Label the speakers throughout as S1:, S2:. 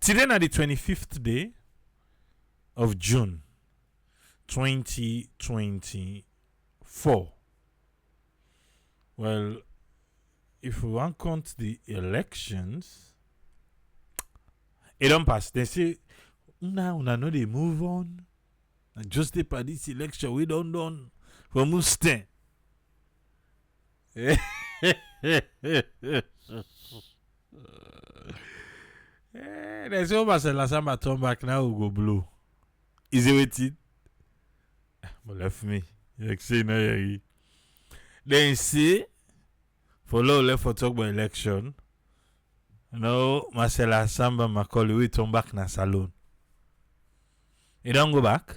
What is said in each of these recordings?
S1: Today na the 25th day of June 2024. Well, if we want count the elections, it don't pass. They say, una know they move on. And just the for this election, we don't done for Musten. They say, Marcel Samba turn back now, we go blue. Is it waiting? But left me. Like say no, yeah. Then see, for low left for talk about election. No, Marcel Samba Macaulay we turn back na salon. You don't go back?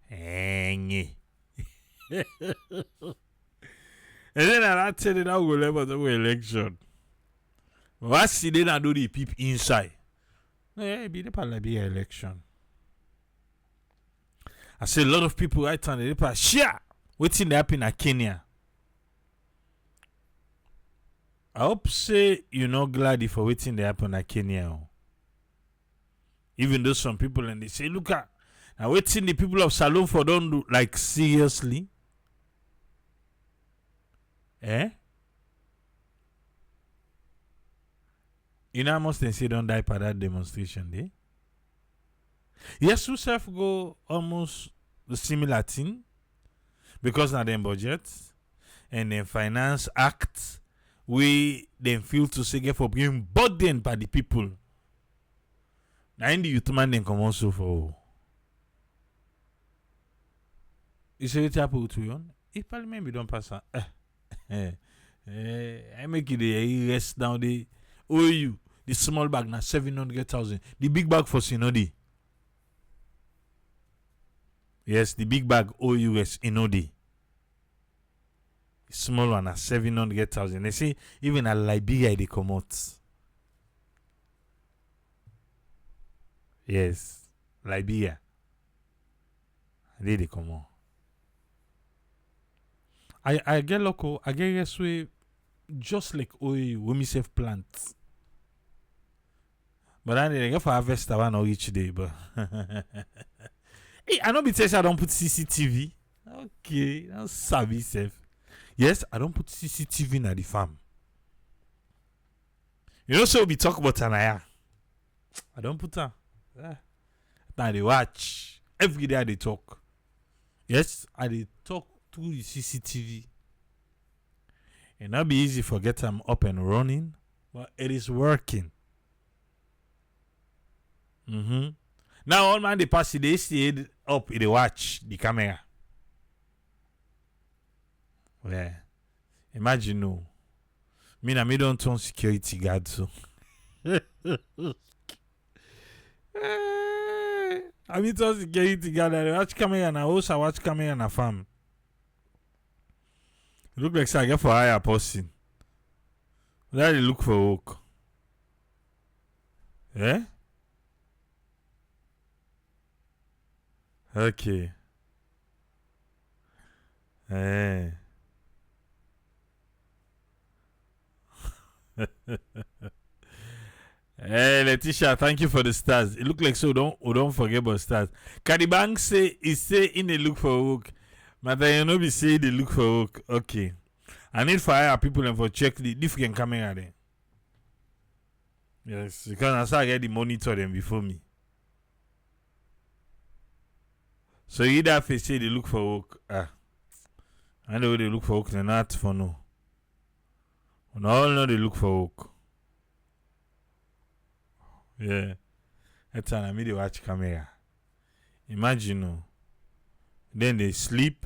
S1: And then I tell you now go left for talk about election. What see they not do the peep inside? Yeah, be the parliament election. I see a lot of people right on the paper share waiting to happen in Kenya. I hope say you're not glad for waiting to happen in Kenya. Even though some people and they say, look at now waiting the people of Salon for don't do like seriously. You know how much they say don't die for that demonstration day? Yes, we self go almost the similar thing because now them budget and then finance act we then feel to say for being burdened by the people. Now in the youth man then come also for you say what happen to you? If parliament we don't pass I make it the rest down the OU. The small bag na 700,000. The big bag for Sinodi. Yes, the big bag OUS Inodi. The small one na 700,000. They say even a Liberia they come out. Yes, Liberia. They come out. I get local. I get yes way just like OU when me self plant. But then they get for harvest one or each day, but hey, I don't be telling I don't put CCTV. Okay, that's savvy safe. Yes, I don't put CCTV in the farm. You know, so we talk about Tanaya. I don't put her. Now they watch. Every day they talk. Yes, I they talk to the CCTV. It not be easy for get them up and running, but it is working. Now all man they pass it, they stay up, they watch the camera. Yeah. Imagine no. Me don't turn security guard so. I mean turn security guard. I watch camera and I also watch camera and a farm. It look like I get for higher person. Where they look for work. Yeah? Okay. Hey, Letitia, thank you for the stars. It look like so don't forget about stars. Caribang say in the look for work. But you know be say they look for work. Okay. I need for hire people and for check the different camera there. Yes, because I get the monitor them before me. So either if they say they look for work, I know they look for work, they're not for no. We all know they look for work. Yeah. That's time I made they watch camera. Imagine no. Then they sleep.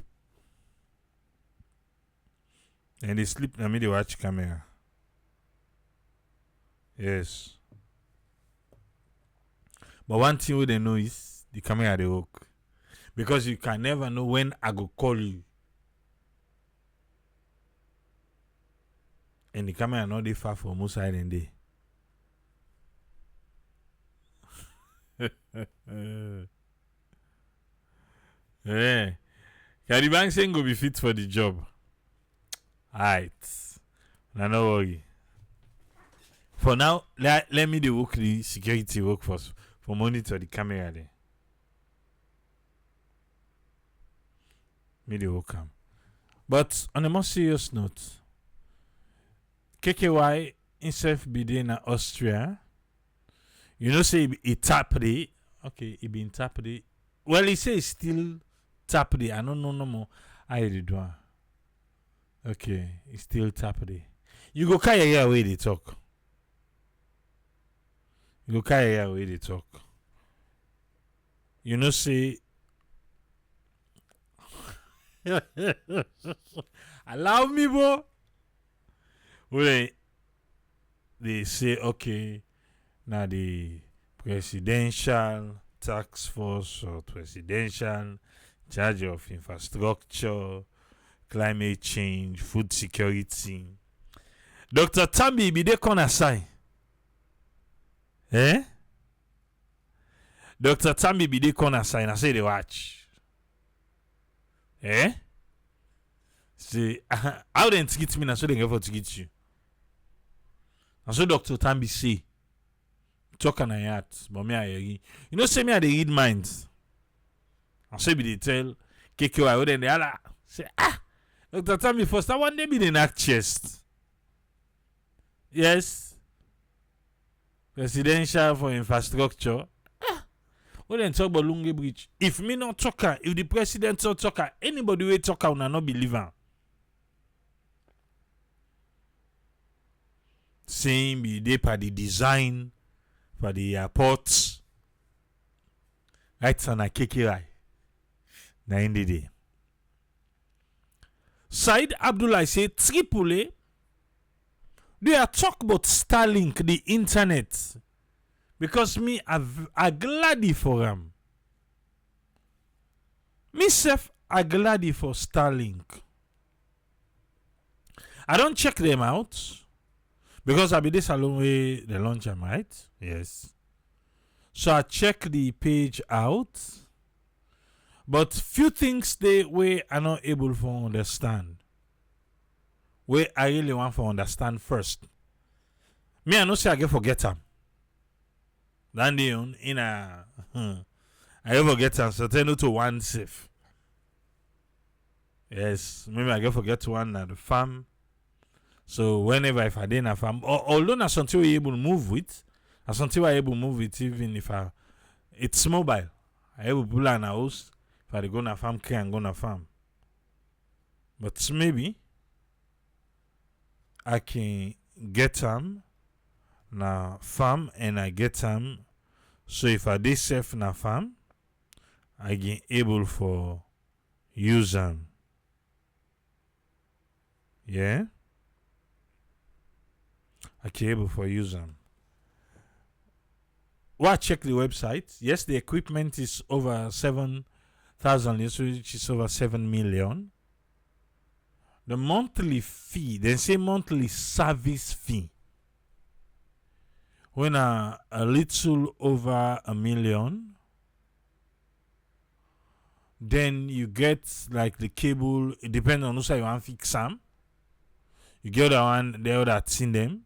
S1: And they sleep and they watch camera. Yes. But one thing we they know is the camera they work. Because you can never know when I go call you. And the camera not they far from most side and day. Yeah. Caribang saying go be fit for the job. Alright. Now no worry. For now, let me the work the security workforce for monitor the camera there. Me the work am. But on a more serious note, KKY himself be there in Austria. You know, say he tap the. Okay, he been tap the. Well, he say he still tap the. I don't know no more. I did do. Okay, he still tap the. You go carry here where they talk. You go carry here where they talk. You know, say. Allow me, bro. Well, they say, okay, now the presidential task force or presidential charge of infrastructure, climate change, food security. Dr. Tambi be dey corner side. Eh? Dr. Tambi be dey corner side. I say they watch. Eh? Say, how they get me, na so they get for to get you. And so Dr. Tambi say, talk on a yacht, but me I hear. You know, say me I dey read minds. And so be they tell KKY, what then they all say, Dr. Tambi first, I want them be the knock chest. Yes. Presidential for infrastructure. What then talk about Lunge Bridge? If me not talker, if the president not talker, anybody will talker will not believe her. Same be there for the design for the airports. Right on a KKI. Na in the day. Said Abdullah say Tripoli. They are talk about Starlink, the internet. Because me I glad for them. Myself I glad for Starlink. I don't check them out. Because I be this alone way the launch them, right? Yes. So I check the page out. But few things they way are not able to understand. Where I really want to understand first. Me I know say I get forget them. Then they in a I ever get them so tell you to one safe. Yes, maybe I get forget one at the farm. So whenever if I didn't have farm, although na something we able to move with, na something we able to move with even if it's mobile. I able to pull an house if I go na farm can go na farm. But maybe I can get them na farm and I get them. So if I dey safe na farm, I get able for use them. Yeah. I can able for use them. Well, check the website. Yes, the equipment is over 7,000 liters, which is over 7 million. The monthly fee, they say monthly service fee. When a little over 1 million, then you get like the cable. It depends on who say you want to fix them. You get the one there that's in them.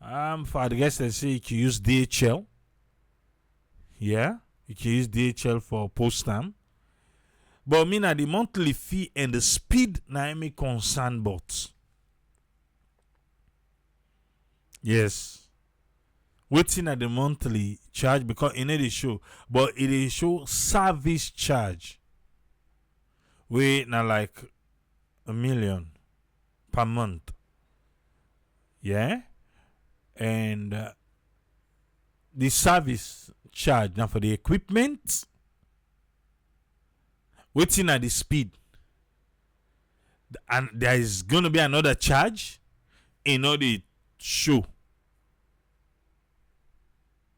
S1: For the guys that say you can use DHL. Yeah, you can use DHL for post-time. But me na the monthly fee and the speed na me concern about. Yes. Waiting at the monthly charge because it need show, but it is show service charge. We na like 1 million per month. Yeah. And the service charge now for the equipment, waiting at the speed, and there is going to be another charge in order to show.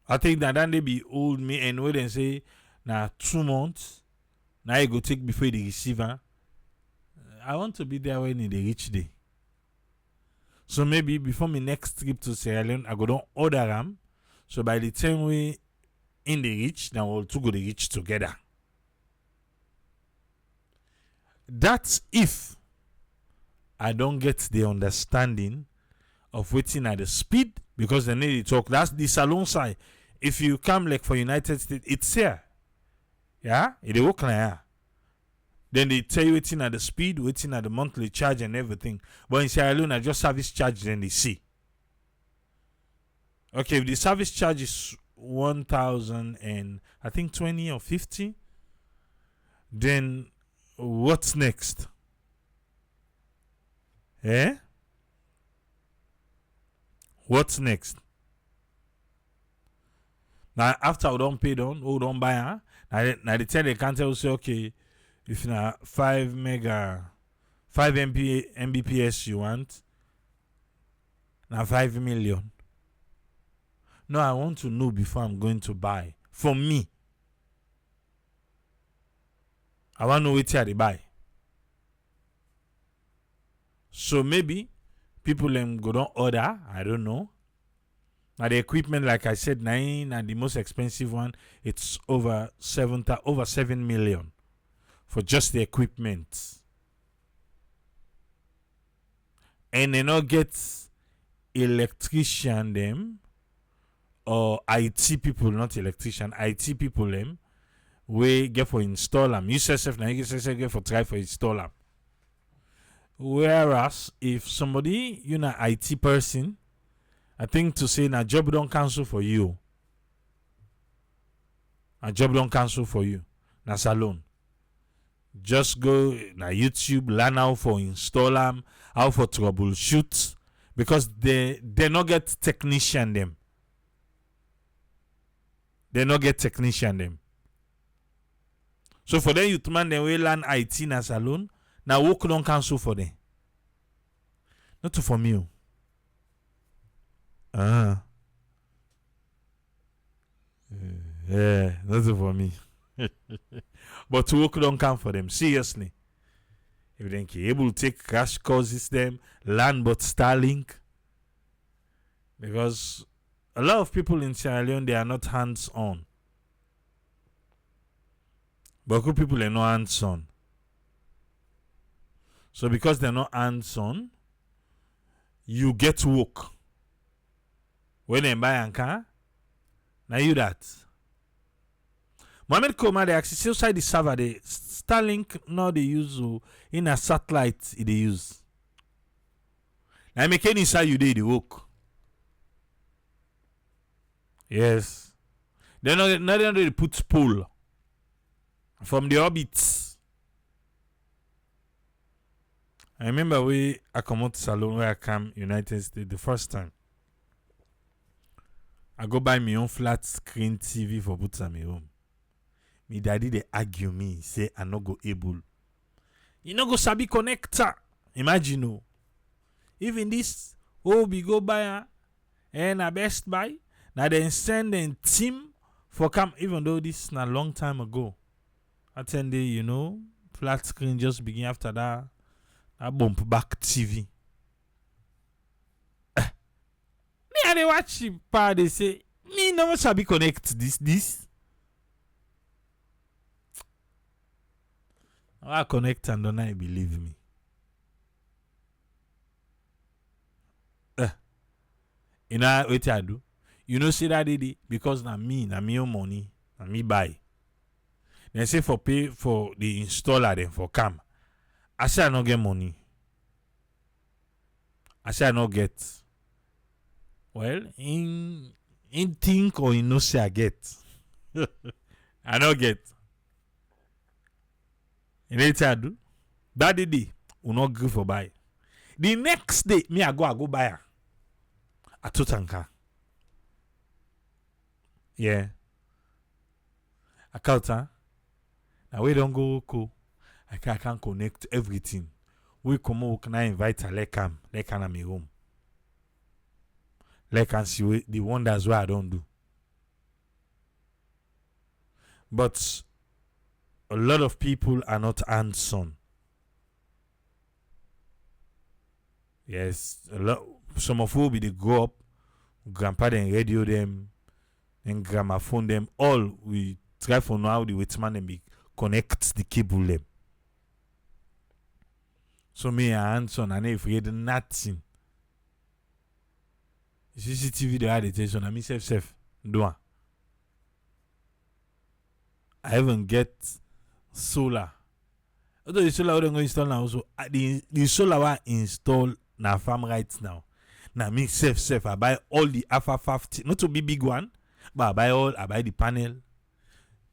S1: I think that then they be old me and wait and say now 2 months. Now you go take before the receiver. I want to be there when they reach day. So maybe before my next trip to Sierra Leone, I go down order them. So by the time we in the reach, now we'll two go the reach together. That's if I don't get the understanding of waiting at the speed because they need to talk. That's the salon side. If you come like for United States, it's here. Yeah? It work like that. Then they tell you waiting at the speed, waiting at the monthly charge and everything. But in Sierra Leone, I just service charge, then they see. Okay, if the service charge is 1,000 and I think 20 or 50, then what's next? Eh? What's next? Now after we don't pay down, we don't buy her. Now they tell the counter say okay, if na 5 Mbps you want, now 5 million. No, I want to know before I'm going to buy. For me, I want to know what they buy. So maybe people go down order. I don't know. Now the equipment, like I said, 9 and the most expensive one, it's over 7 million for just the equipment. And they not get electrician them or IT people, not electrician, IT people them, we get for install them. You yourself now you get for try for install them. Whereas if somebody, IT person, I think to say na job don't cancel for you. A job don't cancel for you. Na salon. Just go na YouTube, learn how for install them, how for troubleshoot, because they not get technician them. They not get technician them. So for them, you man they will learn IT na salon. Now work don't cancel for them. Not for me. Yeah, not for me. But to work don't count for them. Seriously. If they can able to take crash courses them, learn about Starlink. Because a lot of people in Sierra Leone, they are not hands-on. But good people are not hands-on. So because they're not hands-on, you get to work. When they buy a car, now you that. Mohamed Koma, they actually outside the server, the Starlink now they use in a satellite they use. Now make any inside you they work. Yes. They not they put pole from the orbits. I remember I come out salon where I come United States the first time. I go buy my own flat screen TV for put at my home. Me daddy they argue me, say I not go able. You no go sabi connector. Imagine no. Even this we go buy and a Best Buy. Now they send them team for come, even though this is a long time ago. I tell you, flat screen just begin after that. I bump back TV. Me and they watch the part, they say, me never shall be connect this. I connect and don't I believe me. You know what I do? See that day because na me own money, na me buy. They say for pay for the installer then for cam. I say I not get money. I say I not get. Well, in think or in no say I get. I not get. You know what I do? That day, we not go for buy. The next day, me I go buy her. A totanka. Yeah. I count her. Now we don't go cool. I can't connect everything. We come out, can I invite her? Let come at me home. Let can see the wonders what I don't do. But a lot of people are not hands-on. Yes, some of who they grow up, grandpa then radio them, and gramophone them. All we try for now the wetman and connect the cable them. So me a hands-on and if read nothing. CCTV they had attention. I mean, safe. Do I even get solar? Although the solar we're going to install now, also the solar we install na farm right now. Now me safe. I buy all the Alpha 50, not to be big one, but I buy the panel,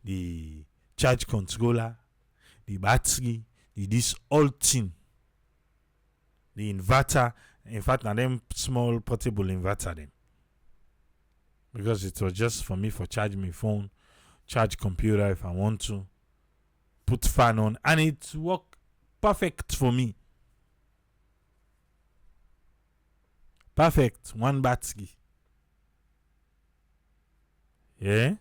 S1: the charge controller, the battery, this all thing, the inverter. In fact, now them small portable inverter them, because it was just for me for charge my phone, charge computer if I want to, put fan on, and it work perfect for me. Perfect, one battery. Yeah.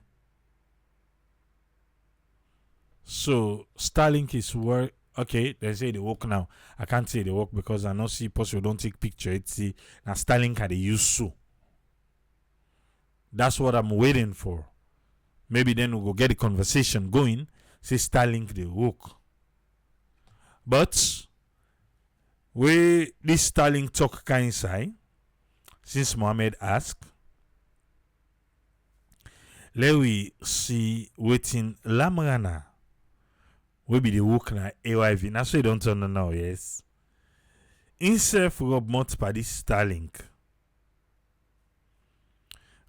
S1: So Starlink is work. Okay, they say they work now. I can't say they work because I not see possible. Don't take picture. It's see now Starlink had they use so. That's what I'm waiting for. Maybe then we'll go get the conversation going. Say Starlink they work. But where this Starlink talk kind side, since Mohammed asked, let we see waiting Lamrana. We be the work na AYV. Now so you don't know now, yes. Himself rob month by this Starlink.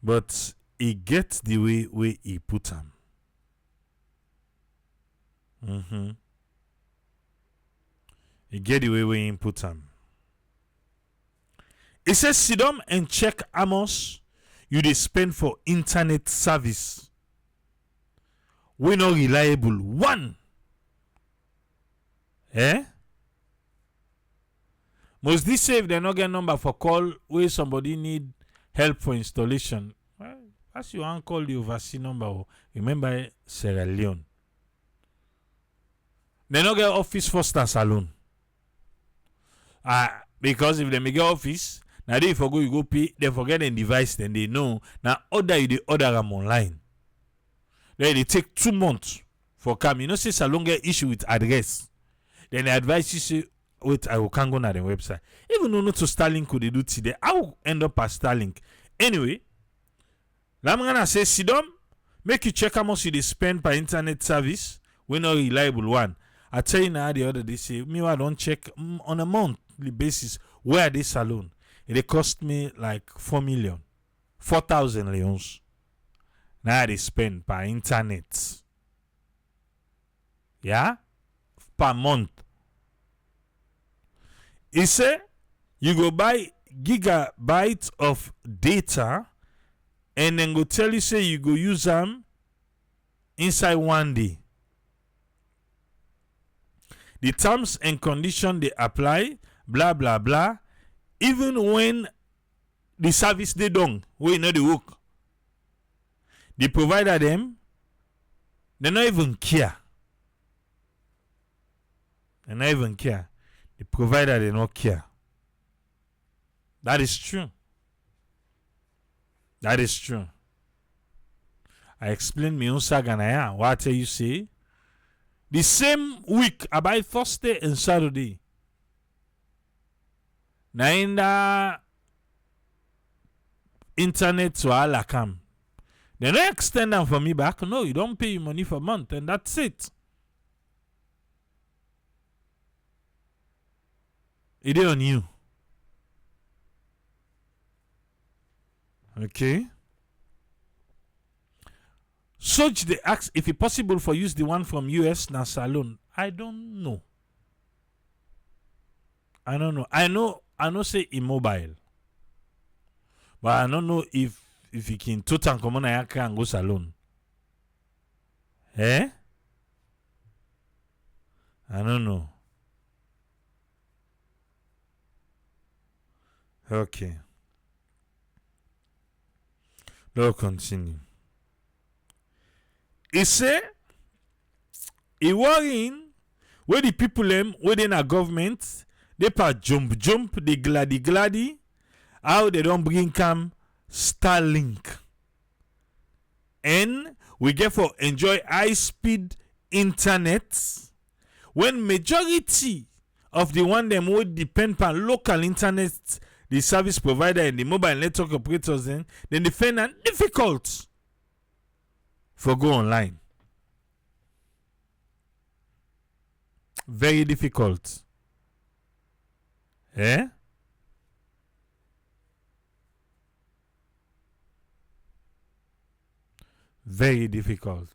S1: But he gets the way he put him. He get the way he put him. He says, sit down and check Amos you dey spend for internet service. We not reliable. One. Must this say if they not get number for call where somebody need help for installation? Well, as you want call the oversee number. Remember Sierra Leone. They not get office first and saloon. Because if they make office, now they forgo you go pay, they forget the device, then they know. Now order you the order them online. Then they take 2 months for come. You know, say salon get issue with address. Then they advise you say, wait, I can go on the website. Even though not to Starlink could they do today, I will end up at Starlink. Anyway, I'm gonna say, sit down, make you check how much you spend per internet service. We're not reliable one. I tell you now the other day, say, me I don't check on a monthly basis where this salon. It cost me like 4 million. 4,000 leons. Now they spend per internet. Yeah? Per month. He say you go buy gigabytes of data and then go tell you say you go use them inside 1 day. The terms and conditions they apply, blah blah blah. Even when the service they done, we know the work. The provider them, they not even care. They not even care. The provider they not care. That is true. That is true. I explained my own saga now. What you say? The same week, about Thursday and Saturday. Na in the internet to all come. They don't extend them for me back. No, you don't pay your money for a month, and that's it. It is on you. Okay. Such they ask if it's possible for use the one from US na salon. I don't know. I know say immobile. But I don't know if you can total come on and go salon. I don't know. Okay. Let's continue. He say he worrying where the people within a government they pa jump they gladdy how they don't bring come Starlink and we get for enjoy high speed internet when majority of the one them would depend on local internet the service provider and the mobile network operators then they find it difficult for go online. Very difficult. Eh? Very difficult.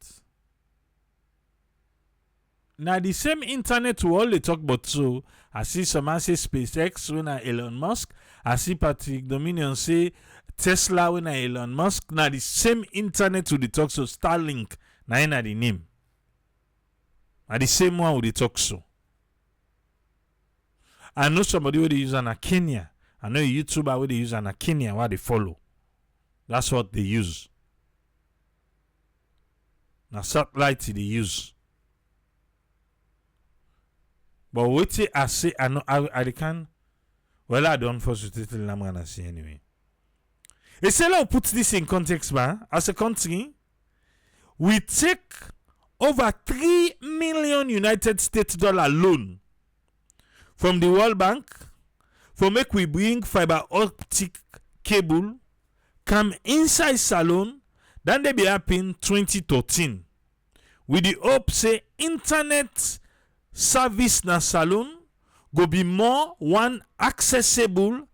S1: Now the same internet we all talk about, so I see someone say SpaceX when Elon Musk, I see Patrick Dominion say Tesla when Elon Musk. Now the same internet we talk, so Starlink now in the name. Now the same one we talk, so I know somebody where they use an Kenya. I know a YouTuber where they use an Kenya where they follow. That's what they use. Now satellite they use. But what I say, I know I can. Well, I don't force to tell I'm gonna say anyway. Esela put this in context, man. As a country, we take over 3 million United States dollar loan from the World Bank for make we bring fiber optic cable come inside salon. Then they be up in 2013 with the hope say internet service na salon go be more one accessible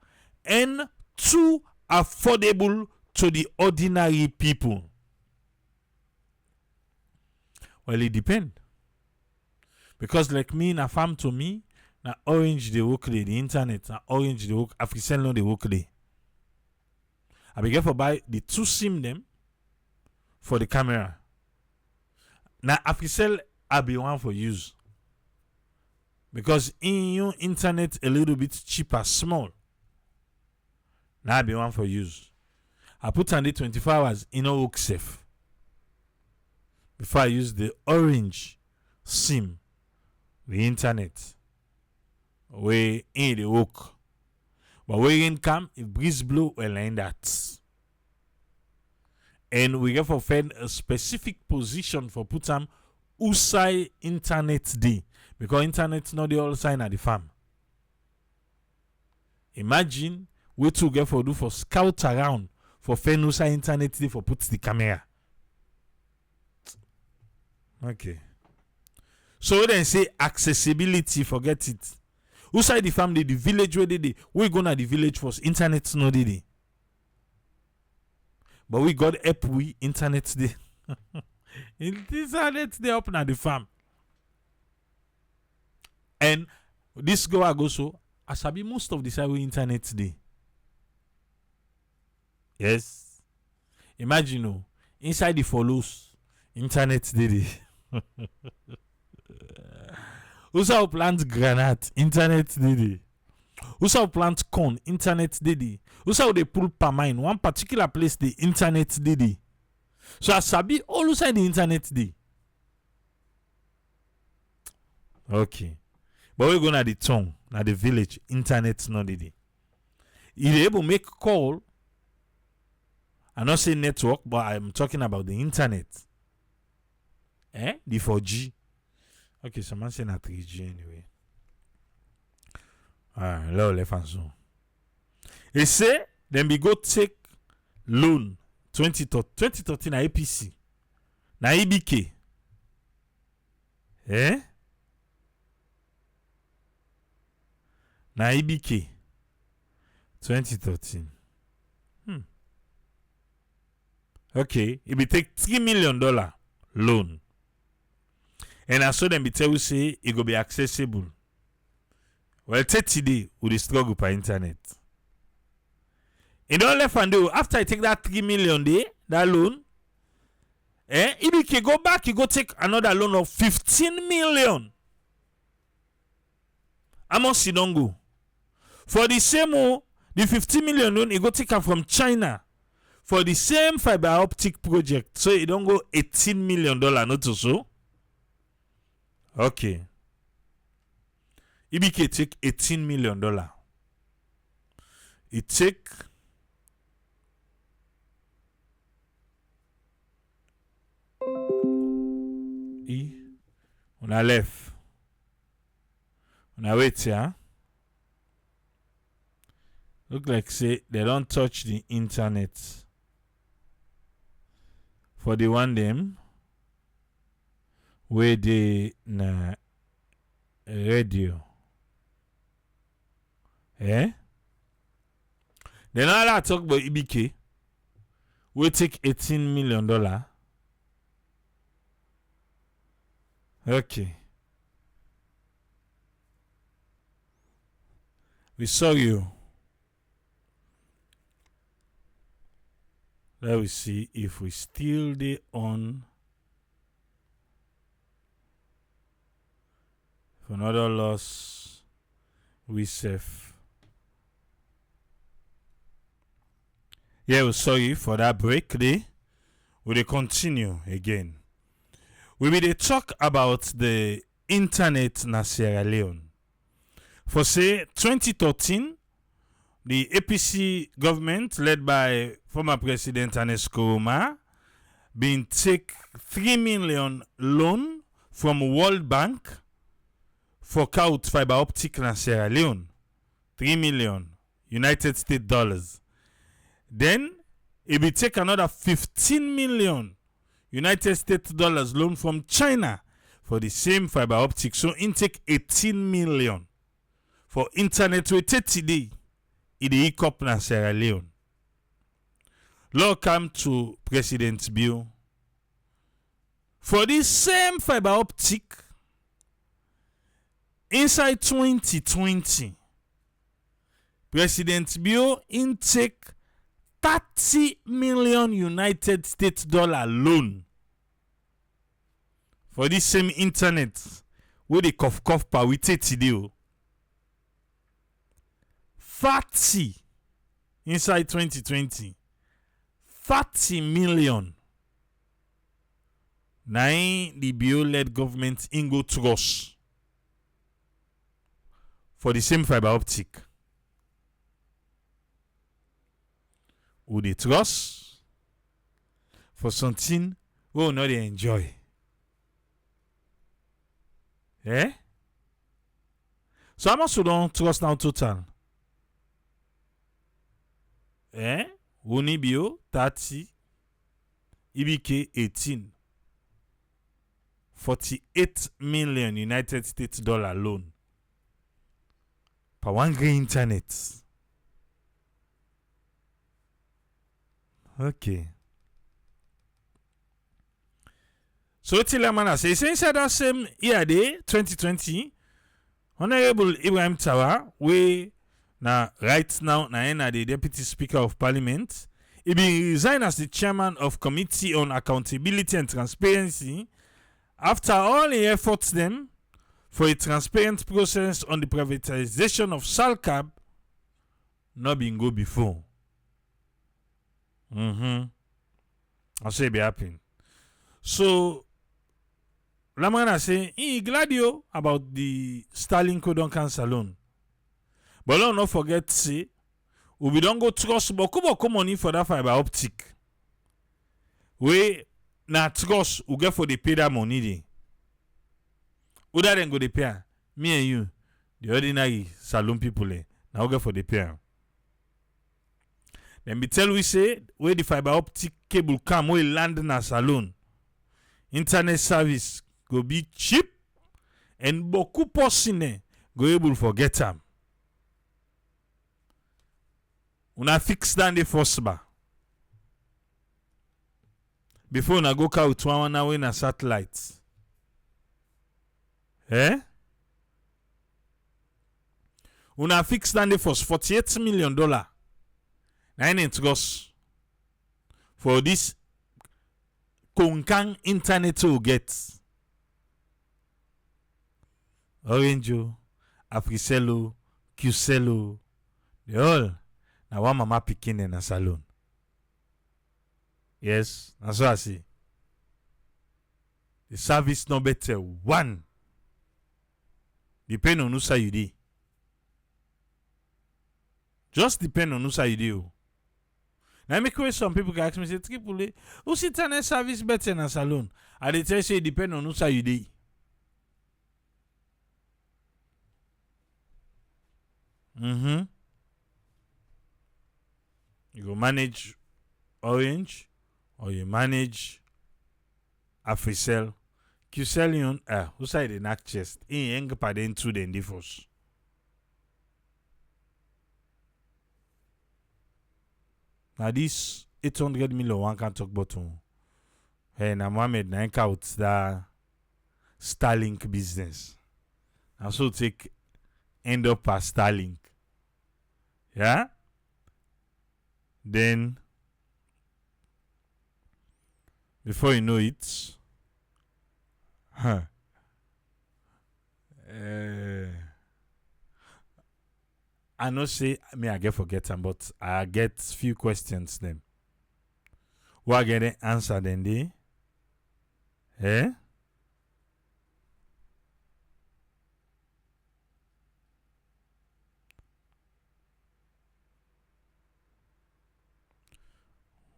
S1: and two affordable to the ordinary people. Well, it depends. Because like me, na farm to me, na Orange they work the internet, na Orange they work, African they work the. I began for buy the 2 SIM them for the camera. Now Africell I be one for use. Because in your internet a little bit cheaper, small. Now I be one for use. I put on the 24 hours in a work safe. Before I use the Orange SIM, the internet. Where in the work. But where in come, if breeze blow, well like that. And we have to find a specific position for put them outside internet day. Because internet not the all sign at the farm. Imagine we two get for do for scout around for find outside internet day for put the camera. Okay. So then say accessibility, forget it. Outside the farm, the village where they we gonna the village for internet no day. But we got help we internet day. Internet day up na the farm. And this go so I sabi most of the side we internet day. Yes. Imagine inside the follows internet day. Usa plant granite, internet day. Usa plant corn, internet day. Usa they pull per mine, one particular place the internet day. So I sabi all inside the internet day. Okay. But we're going to the town, na the village, internet no day. If they able to make call, I not say network, but I'm talking about the internet. The 4G. Okay, someone say na 3G anyway. Là on les façon. Et c'est then we go take loan 2013 na APC. Na EBK. Na EBK 2013. Okay, it will take $3 million loan. And I saw them be tell you say it go be accessible. Well, today with the struggle per internet. In all left and do after I take that 3 million day, that loan, EBK go back, you go take another loan of 15 million. How much you don't go? For the same the 15 million loan, you go take it from China for the same fiber optic project. So it don't go $18 million, not so. Okay. EBK take $18 million. It take on a left. On a wait here. Look like say they don't touch the internet. For the one them where they na radio. Eh? Then all that talk about EBK. We take $18 million. Okay. We saw you. Let me see if we still dey on. For another loss, we safe. Yeah, we saw you for that break there. We will continue again. We will talk about the internet in Sierra Leone. For say 2013, the APC government led by former President Ernest Koroma been take $3 million loan from World Bank for out fiber optic in Sierra Leone. $3 million United States dollars. Then it will take another $15 million United States dollars loan from China for the same fiber optic. So intake $18 million for internet we take today in the ECOP in Sierra Leone. Law come to President Bill for this same fiber optic inside 2020. President Bill intake $30 million United States dollar loan for this same internet where they cough per we take today. 30 inside 2020. 30 million. Now the bio-led government ingo trust for the same fiber optic. Who they trust for something we will not enjoy. Eh? So how much you don't trust now total? Eh? Unibio 30, EBK 18, $48 million United States dollar loan per one green internet. Okay. So Tilamana says inside that same year day 2020, Honorable Ibrahim Tawa, we now right now the Deputy Speaker of Parliament, he been resigned as the Chairman of Committee on Accountability and Transparency after all the efforts them for a transparent process on the privatization of Salcab not been go before. I'll say it be happening. So Lamana say he glad you about the Starlink Duncan Salon. But don't not forget say we don't go trust beaucoup money for that fiber optic. We na trust we get for the pay that money dey. Other than go the pay. Me and you, the ordinary salon people now get for the pay. Then be tell we say where the fiber optic cable come we land in a salon. Internet service go be cheap and beaucoup person go able forget them. Una fix down the first bar. Before una go out one hour in a satellite. Eh? Una fix down the first $48 million. Now it goes for this Konkang internet to get. Orange, Africello, Qcello, they all. Now one mama picking in a salon. Yes, that's what I see. The service no better. One. Depend on who say you dey. Just depend on who say you dey. Now make way some people can ask me say triple who see internet service better in a salon? And they tell you say depend on who say you dey. You go manage Orange or you manage Africell. QCell yon who side the neck chest. In yung pa den two den differs. Now this 800 million one can talk about. Hey, na Mohammed na out that Starlink business. And so take end up as Starlink. Yeah? Then before you know it, I know say me I get forget them, but I get few questions them. What get the answer then they? Eh?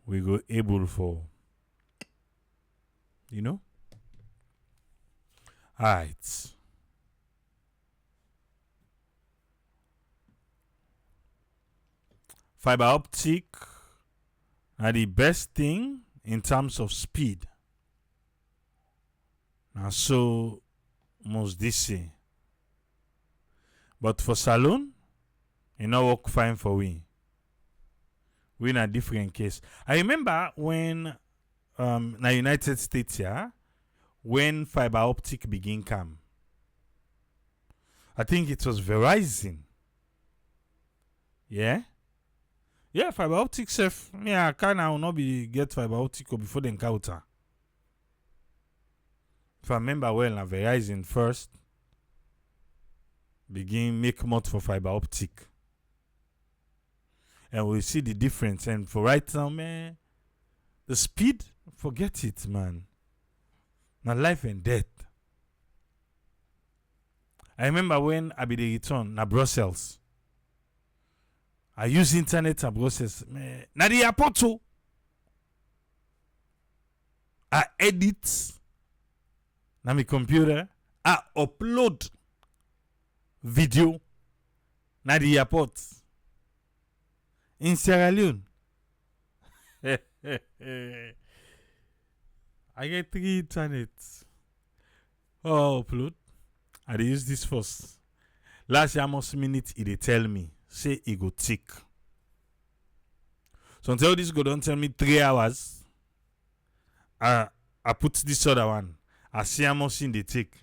S1: We go able for, you know? Alright. Fiber optic are the best thing in terms of speed. Now so most this say. But for salon, it not work fine for we. We in a different case. I remember when na United States here, when fiber optic begin come. I think it was Verizon. Yeah? Yeah, fiber optic safe. Yeah, can now not be get fiber optic before the encounter. If I remember well, na Verizon first begin make mod for fiber optic. And we see the difference. And for right now, man, the speed, forget it, man. Now life and death. I remember when I be the return na Brussels. I use internet at Brussels. Man, na the airport too. I edit na my computer. I upload video na the airport. In Sierra Leone. I get 3 internets. Upload. I dey use this first. Last year, almost minute, they tell me. Say it go tick. So until this go don't tell me 3 hours. I put this other one. I see almost in the tick.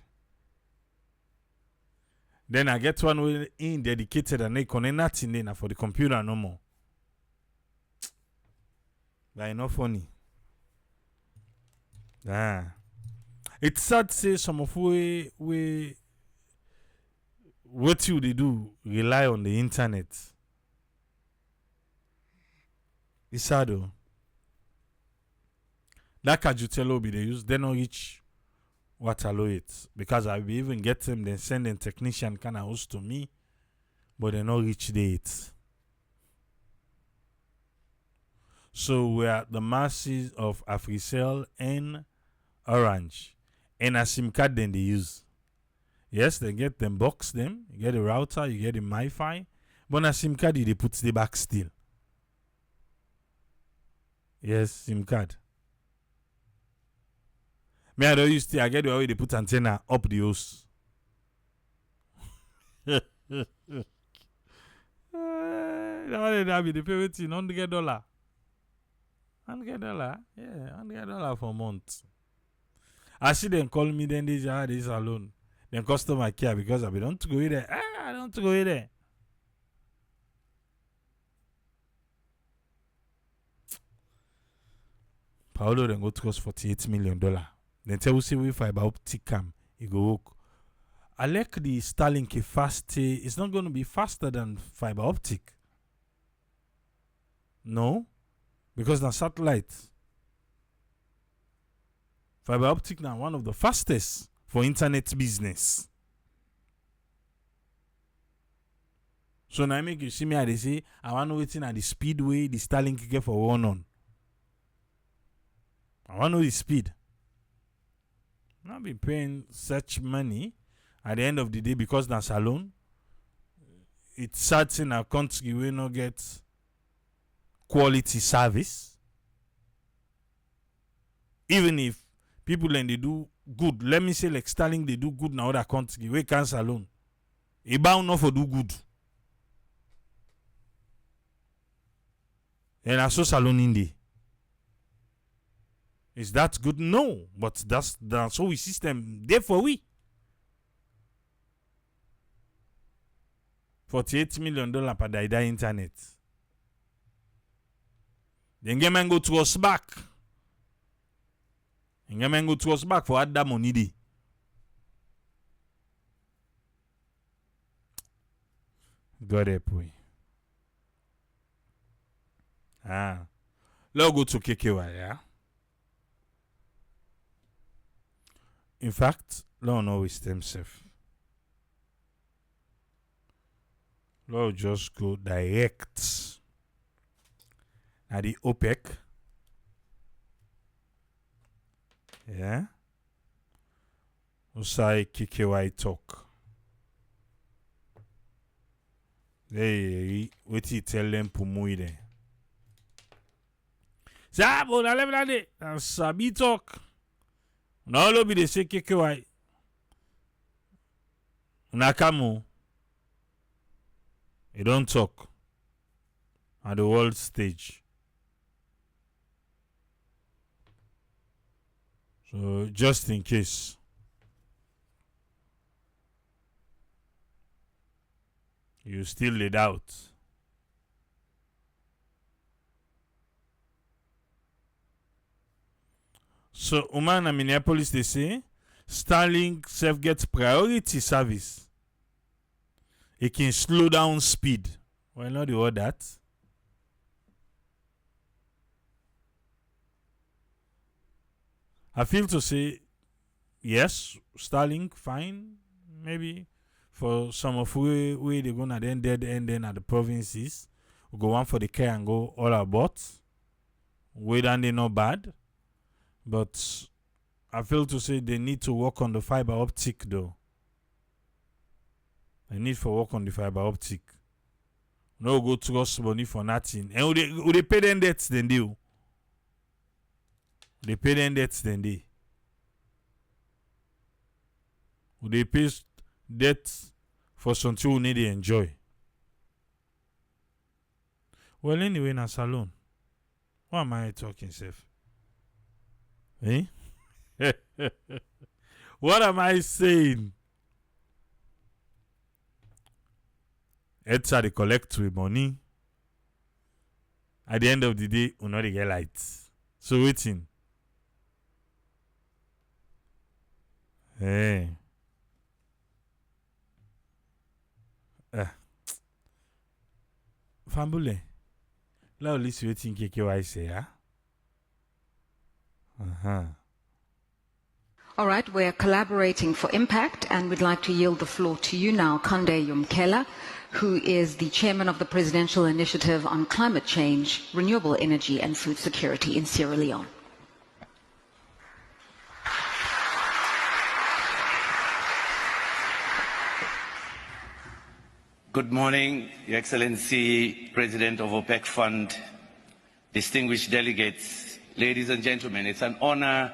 S1: Then I get one way in dedicated and they connect nothing in for the computer no more. That's not funny. It's sad to say some of what you they do rely on the internet. It's sad though. That Kajutelo be they use, they not reach what allow it. Because I will even get them, then send a technician kind of host to me, but they not reach the it. So we are the masses of Africell and Orange. And a SIM card then they use. Yes, they get them box them. You get a router, you get a MiFi. But a SIM card they put the back still. Yes, SIM card. Me I don't use I get the way they put antenna up the host. That be the favorite thing, $100. $100, yeah, $100 for a month. I see them call me then this alone. Then customer care because I be don't go in there. I don't go in there. Paolo then go to cost $48 million. Then tell you see we fiber optic cam, it go work. I like the Starlink fast. It's not going to be faster than fiber optic. No, because the satellite. Fiber optic now one of the fastest for internet business. So now make you see me they say I want to waiting at the speedway the Starlink get for one on. I want to know the speed. Not be paying such money at the end of the day because that's alone. It's certain our country will not get quality service. Even if people and they do good, let me say like Starlink, they do good in other countries, we can't alone. It bound not for do good. And I saw salon in there. Is that good? No, but that's how we system. Therefore, we $48 million per die internet. Then get man go to us back. And get man go to us back for add that money day. God help we. Let's go to KKY, yeah? In fact, let's not waste themselves. Let's just go direct. Now the OPEC. Yeah? We'll say KKY talk. Hey, what you tell them for me then? Say, but I level that and Sabi talk. Now, all be the say KKY. Nakamo. You don't talk at the world stage. So, just in case. You still laid out. So, Oman and Minneapolis, they say, Starlink self gets priority service. It can slow down speed. Well, not the word that. I feel to say, yes, Starlink, fine, maybe. For some of where they're gonna then dead end then at the provinces, we go one for the care and go all about. Way down they not bad. But I feel to say they need to work on the fiber optic though. They need to work on the fiber optic. No go trust money for nothing. And would they pay them debts then they? They pay them debts then they. Would they pay debts for something we need to enjoy? Well, anyway, in a salon. Why am I talking, Seth? Eh? What am I saying? It's how they collect with money. At the end of the day, we not get lights. So waiting. Hey. Fambule. Let us waiting KKY say, huh?
S2: All right, we're collaborating for impact, and we'd like to yield the floor to you now, Kande Yumkela, who is the chairman of the Presidential Initiative on Climate Change, Renewable Energy and Food Security in Sierra Leone.
S3: Good morning, Your Excellency, President of OPEC Fund, distinguished delegates, ladies and gentlemen. It's an honor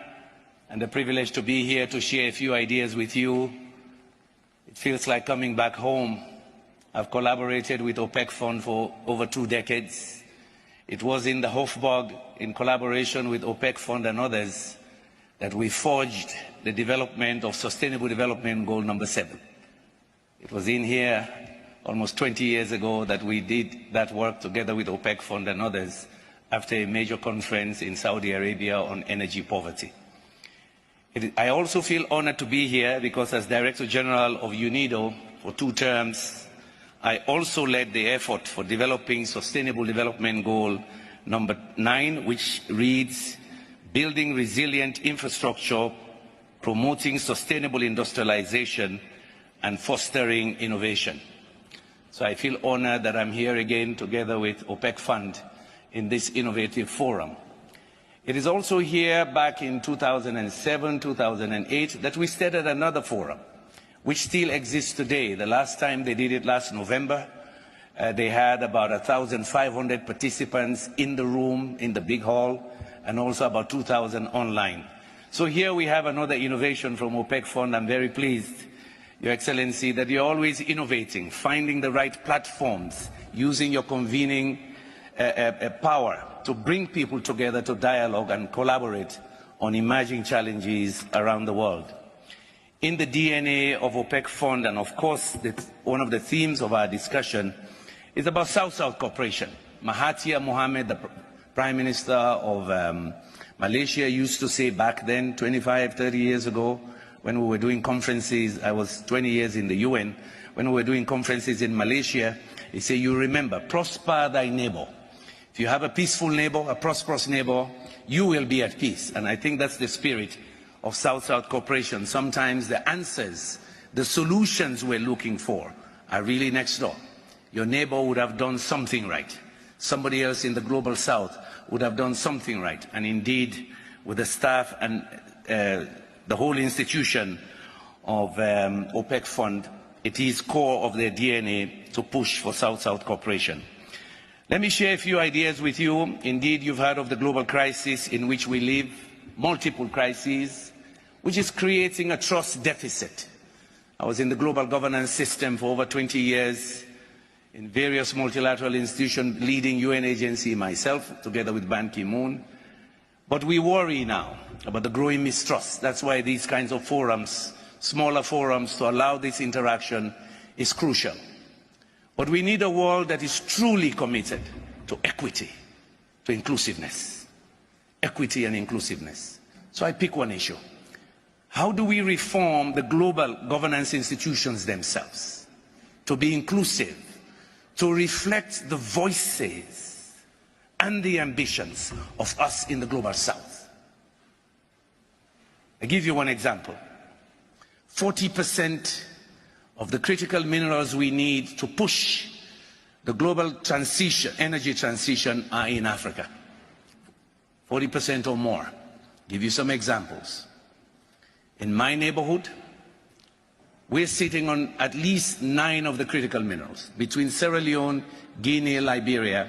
S3: and a privilege to be here to share a few ideas with you. It feels like coming back home. I've collaborated with OPEC Fund for over 2 decades. It was in the Hofburg, in collaboration with OPEC Fund and others, that we forged the development of Sustainable Development Goal number 7. It was in here almost 20 years ago that we did that work together with OPEC Fund and others after a major conference in Saudi Arabia on energy poverty. I also feel honored to be here because as Director General of UNIDO for 2 terms, I also led the effort for developing Sustainable Development Goal number 9, which reads, building resilient infrastructure, promoting sustainable industrialization, and fostering innovation. So I feel honored that I'm here again together with OPEC Fund in this innovative forum. It is also here back in 2007, 2008 that we started another forum, which still exists today. The last time they did it last November, They had about 1,500 participants in the room, in the big hall, and also about 2,000 online. So here we have another innovation from OPEC Fund. I'm very pleased, Your Excellency, that you're always innovating, finding the right platforms, using your convening power to bring people together to dialogue and collaborate on emerging challenges around the world. In the DNA of OPEC Fund, and of course one of the themes of our discussion is about South-South cooperation. Mahathir Mohamad, the Prime Minister of Malaysia, used to say back then, 25, 30 years ago, when we were doing conferences, I was 20 years in the UN, when we were doing conferences in Malaysia, he said, you remember, prosper thy neighbor. If you have a peaceful neighbor, a prosperous neighbor, you will be at peace. And I think that's the spirit of South-South cooperation. Sometimes the answers, the solutions we're looking for are really next door. Your neighbor would have done something right. Somebody else in the global south would have done something right. And indeed, with the staff and the whole institution of OPEC Fund, it is core of their DNA to push for South-South cooperation. Let me share a few ideas with you. Indeed, you've heard of the global crisis in which we live, multiple crises, which is creating a trust deficit. I was in the global governance system for over 20 years, in various multilateral institutions, leading UN agency myself, together with Ban Ki-moon. But we worry now about the growing mistrust. That's why these kinds of forums, smaller forums, to allow this interaction is crucial. But we need a world that is truly committed to equity, to inclusiveness. Equity and inclusiveness. So I pick one issue. How do we reform the global governance institutions themselves to be inclusive, to reflect the voices and the ambitions of us in the global south? I give you one example. 40% of the critical minerals we need to push the global transition, energy transition, are in Africa. 40% or more. Give you some examples. In my neighborhood, we're sitting on at least 9 of the critical minerals between Sierra Leone, Guinea, Liberia,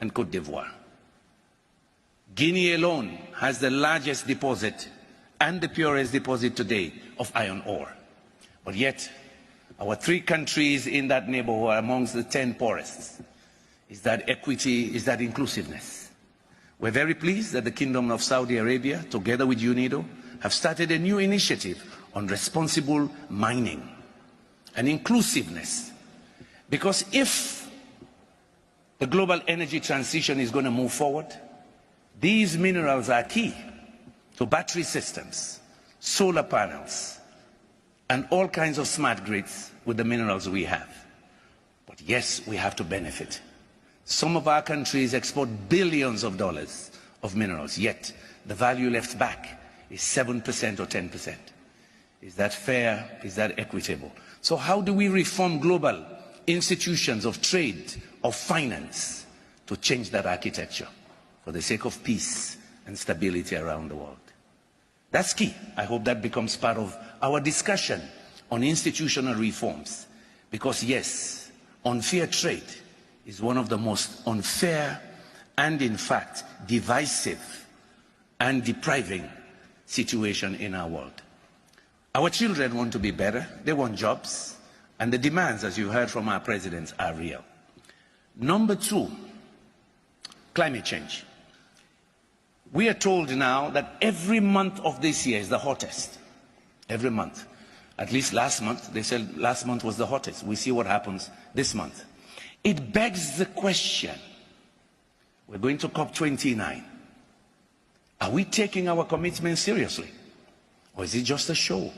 S3: and Cote d'Ivoire. Guinea alone has the largest deposit and the purest deposit today of iron ore. But yet, our 3 countries in that neighborhood are amongst the 10 poorest. Is that equity, is that inclusiveness? We're very pleased that the Kingdom of Saudi Arabia, together with UNIDO, have started a new initiative on responsible mining and inclusiveness. Because if the global energy transition is going to move forward, these minerals are key to battery systems, solar panels, and all kinds of smart grids with the minerals we have. But yes, we have to benefit. Some of our countries export billions of dollars of minerals, yet the value left back is 7% or 10%. Is that fair? Is that equitable? So how do we reform global institutions of trade, of finance, to change that architecture for the sake of peace and stability around the world? That's key. I hope that becomes part of our discussion on institutional reforms. Because yes, unfair trade is one of the most unfair and in fact divisive and depriving situation in our world. Our children want to be better, they want jobs, and the demands, as you heard from our presidents, are real. Number 2, climate change. We are told now that every month of this year is the hottest. Every month. At least last month, they said last month was the hottest. We see what happens this month. It begs the question, we're going to COP29. Are we taking our commitment seriously? Or is it just a show?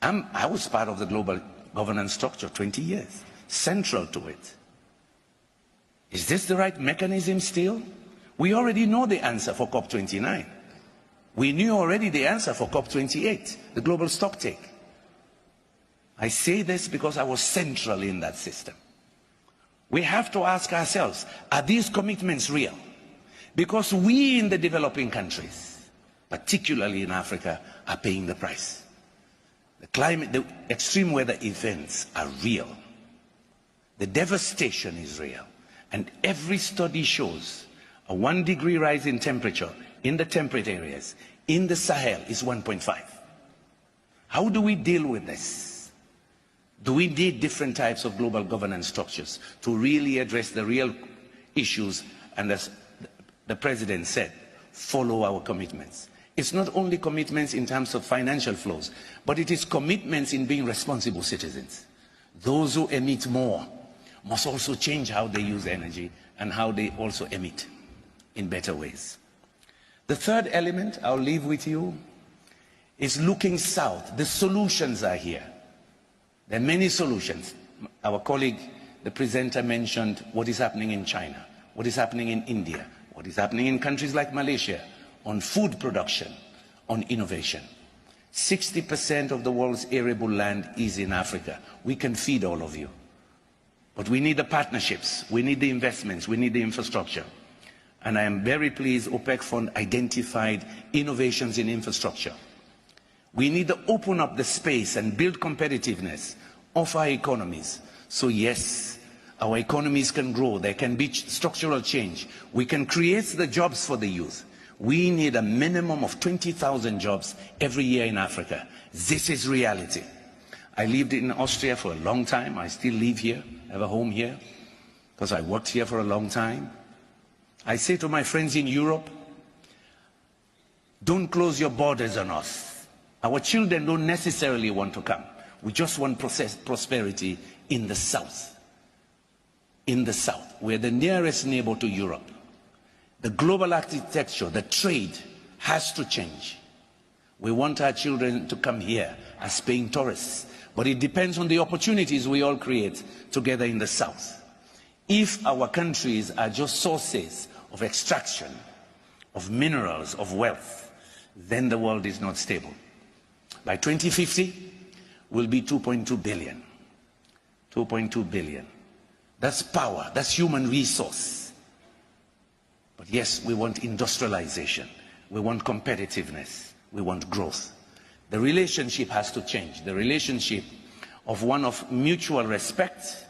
S3: I was part of the global governance structure 20 years, central to it. Is this the right mechanism still? We already know the answer for COP29. We knew already the answer for COP28, the global stocktake. I say this because I was central in that system. We have to ask ourselves, are these commitments real? Because we in the developing countries, particularly in Africa, are paying the price. The climate, the extreme weather events are real. The devastation is real. And every study shows a 1 degree rise in temperature in the temperate areas in the Sahel is 1.5. How do we deal with this? Do we need different types of global governance structures to really address the real issues? And as the President said, follow our commitments. It's not only commitments in terms of financial flows, but it is commitments in being responsible citizens. Those who emit more must also change how they use energy and how they also emit in better ways. The third element I'll leave with you is looking south. The solutions are here. There are many solutions. Our colleague, the presenter, mentioned what is happening in China, what is happening in India, what is happening in countries like Malaysia on food production, on innovation. 60% of the world's arable land is in Africa. We can feed all of you. But we need the partnerships, we need the investments, we need the infrastructure. And I am very pleased OPEC Fund identified innovations in infrastructure. We need to open up the space and build competitiveness of our economies. So yes, our economies can grow, there can be structural change. We can create the jobs for the youth. We need a minimum of 20,000 jobs every year in Africa. This is reality. I lived in Austria for a long time. I still live here, have a home here, because I worked here for a long time. I say to my friends in Europe, don't close your borders on us. Our children don't necessarily want to come. We just want prosperity in the south. In the south, we're the nearest neighbor to Europe. The global architecture, the trade has to change. We want our children to come here as paying tourists, but it depends on the opportunities we all create together in the south. If our countries are just sources of extraction, of minerals, of wealth, then the world is not stable. By 2050, we'll be 2.2 billion. 2.2 billion. That's power, that's human resource. But yes, we want industrialization, we want competitiveness, we want growth. The relationship has to change. The relationship of one of mutual respect,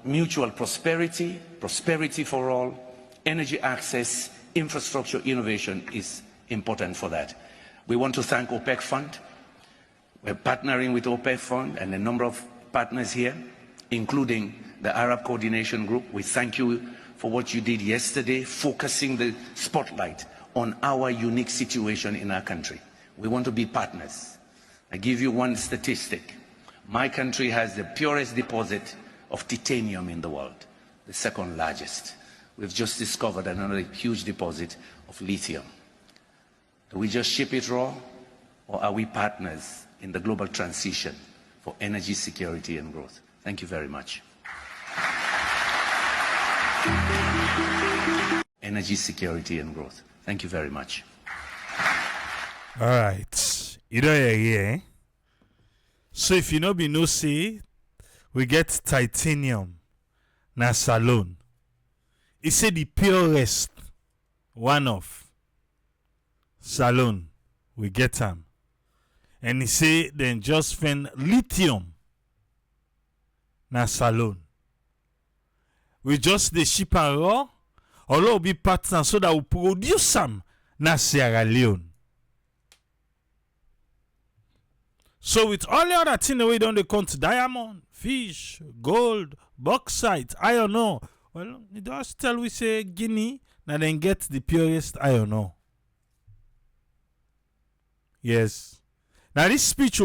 S3: mutual prosperity, prosperity for all, energy access, infrastructure, innovation is important for that. We want to thank OPEC Fund. We're partnering with OPEC Fund and a number of partners here, including the Arab Coordination Group. We thank you for what you did yesterday, focusing the spotlight on our unique situation in our country. We want to be partners. I give you one statistic. My country has the purest deposit of titanium in the world, the second largest. We've just discovered another huge deposit of lithium. Do we just ship it raw, or are we partners in the global transition for energy security and growth? Thank you very much. Energy security and growth. Thank you very much.
S1: All right. You know here. So if you know be no say, we get titanium na salon. He said the purest one of salon we get them. And he say then just find lithium na salon. We just the ship and raw, or be partner so that we produce some na Sierra Leone. So with all the other things we don't count diamond, fish, gold, bauxite, iron ore. Well, you just tell we say Guinea, now then get the purest iron ore. Yes. Now this speech,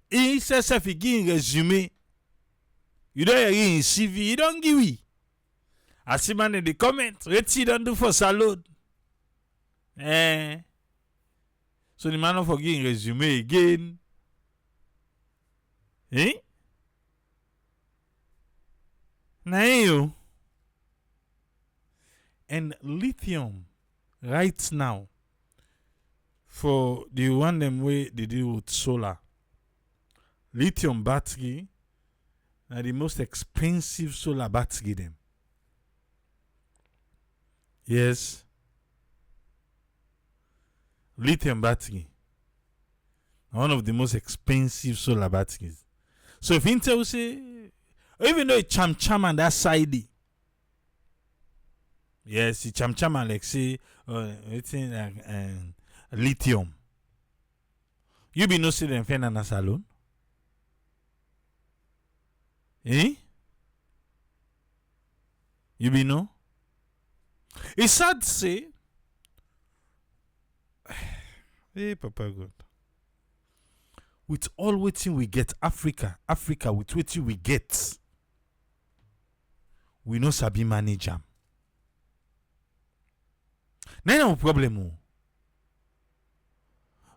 S1: he says if he give resume, you don't hear in CV, you don't give it. I see man in the comment, what he don't do for salon. So the man for giving resume again. Now you. And lithium right now for the one them way they deal with solar. Lithium battery are the most expensive solar battery them. Yes. Lithium battery. One of the most expensive solar batteries. So if Intel say Even though it's cham and that side. Yes, it's cham and like say it's in lithium. You be no see them find in a salon? Eh? You be no? It's sad to say. Hey, Papa God. With all waiting we get, Africa with waiting we get, we no sabi manage am. Now no problem.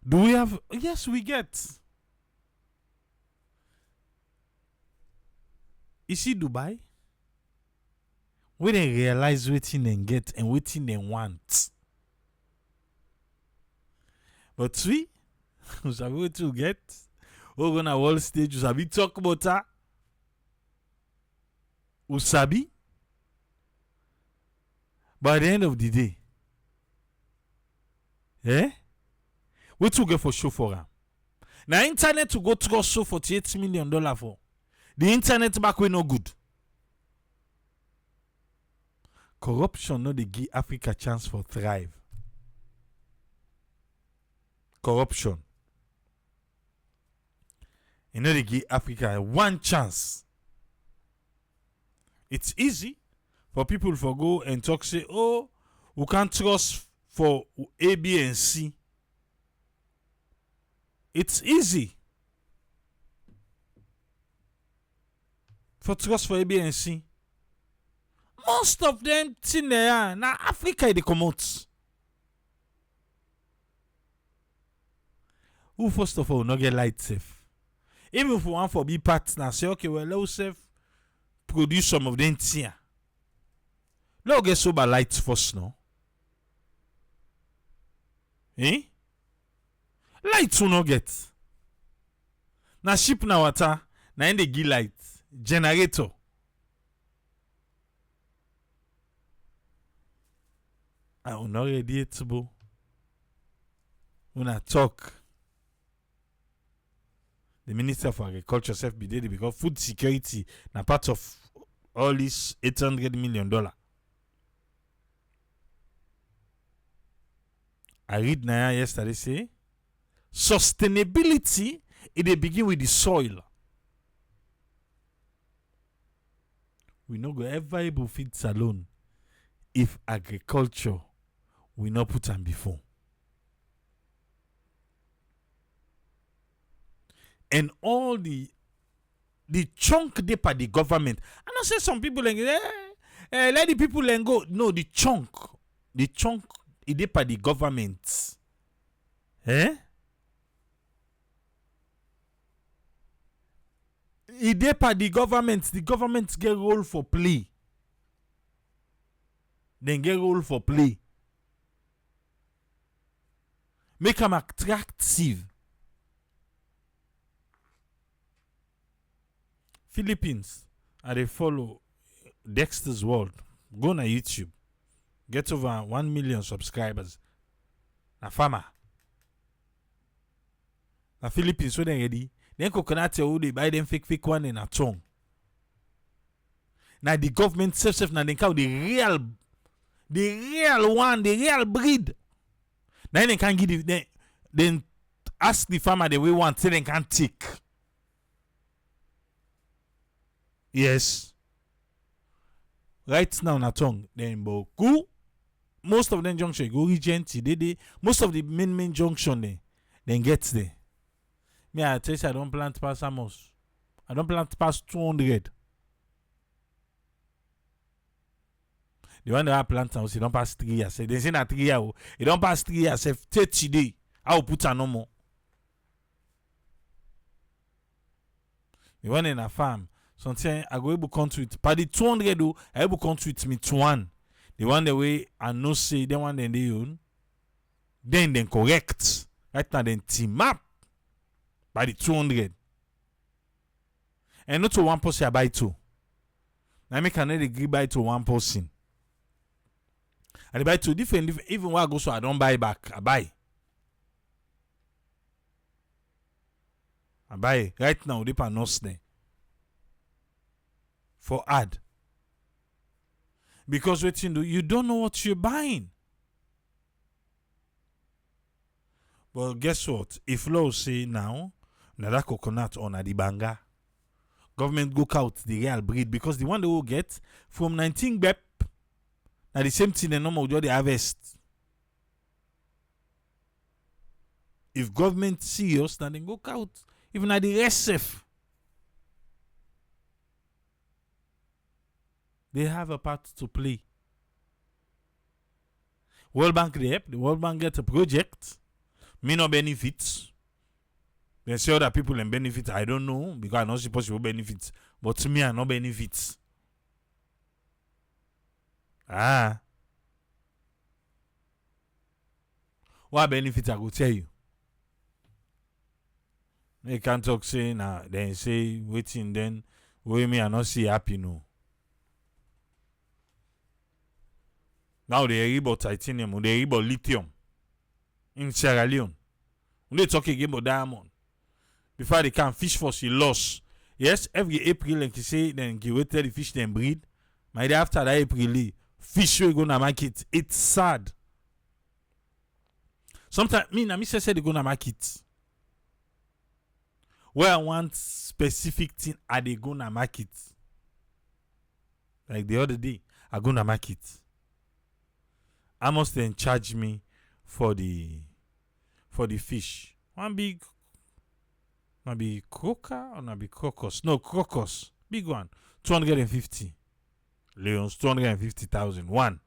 S1: Do we have? Yes, we get. You see Dubai? We they realize waiting and get and waiting and want. But we sabi what to get. We're gonna wall stage. You sabi talk about that. You sabi. But at the end of the day, what to get for show for her? Now internet to go to show $48 million for. The internet back way no good. Corruption no dey give Africa chance for thrive. Corruption. You know they give Africa one chance. It's easy for people to go and talk say, oh, we can't trust for A, B, and C. It's easy for trust for A, B, and C. Most of them thing there now Africa they come out. Who first of all not get light safe? Even if we want for be partner, say okay, well let's safe produce some of them here. Let's get sober light first no. Light will not get. Na ship na water, na in the give light. Generator. I will not ready it, bo. When I talk, the Minister for Agriculture self be there because food security na part of all this $800 million. I read Naya yesterday say sustainability it begin with the soil. We no go ever able feed alone if agriculture we not put them before. And all the chunk they by the government. I don't say some people like let the people and go. No, the chunk it they by the government. It they by the government get role for play. Then get role for play. Make them attractive. Philippines, they follow Dexter's World. Go on YouTube. Get over 1 million subscribers. Na farmer. Na Philippines, when they ready, then coconut who they buy them fake one in a tongue. Now the government self now they count the real one, the real breed. Now they can give then ask the farmer the way want so they can take. Yes. Right now na tongue. Then boku. Most of them junction go Regent. Most of the main junction then gets there. Me I tell you I don't plant past Amos. I don't plant past 200. The one that I plant now, you don't pass 3 years. They say that 3 years. You don't pass 3 years. 30 days. I will put a no more. The one in a farm. Sometimes I go able count with. By the 200 though, I able count with me 1. The one the way I know say the one then they own. Then correct. Right now then team up. By the 200. And not to one person I buy 2. Now make another agree buy to one person. I buy 2 different even when I go so I don't buy back. I buy right now they are not there. for ad. Because you don't know what you're buying. Well, guess what? If law say now, that coconut on the banga, government go out the real breed because the one they will get from 19 BEP, now the same thing they normal do they harvest. If government serious, now they go out. Even at the rest safe. They have a part to play. World Bank they help. The World Bank get a project. Me no benefits. They say other people and benefits. I don't know because I'm not supposed to benefits. But to me, I no benefits. What benefits I go tell you? They can't talk say now. Then say waiting then. We me I not see happy no. Now they hear about titanium, they hear about lithium in Sierra Leone. When they talk again about diamond, before they can fish for she loss. Yes, every April, like you say, then you wait till the fish then breed. My day after that April, fish will go to market. It's sad. Sometimes me say they go to market. Where I want specific thing, are they go to market? Like the other day, I go to market. I must then charge me for the fish. One big, maybe croaker or maybe crocus. No, crocus. Big one. 250. Leones, 250,000. One.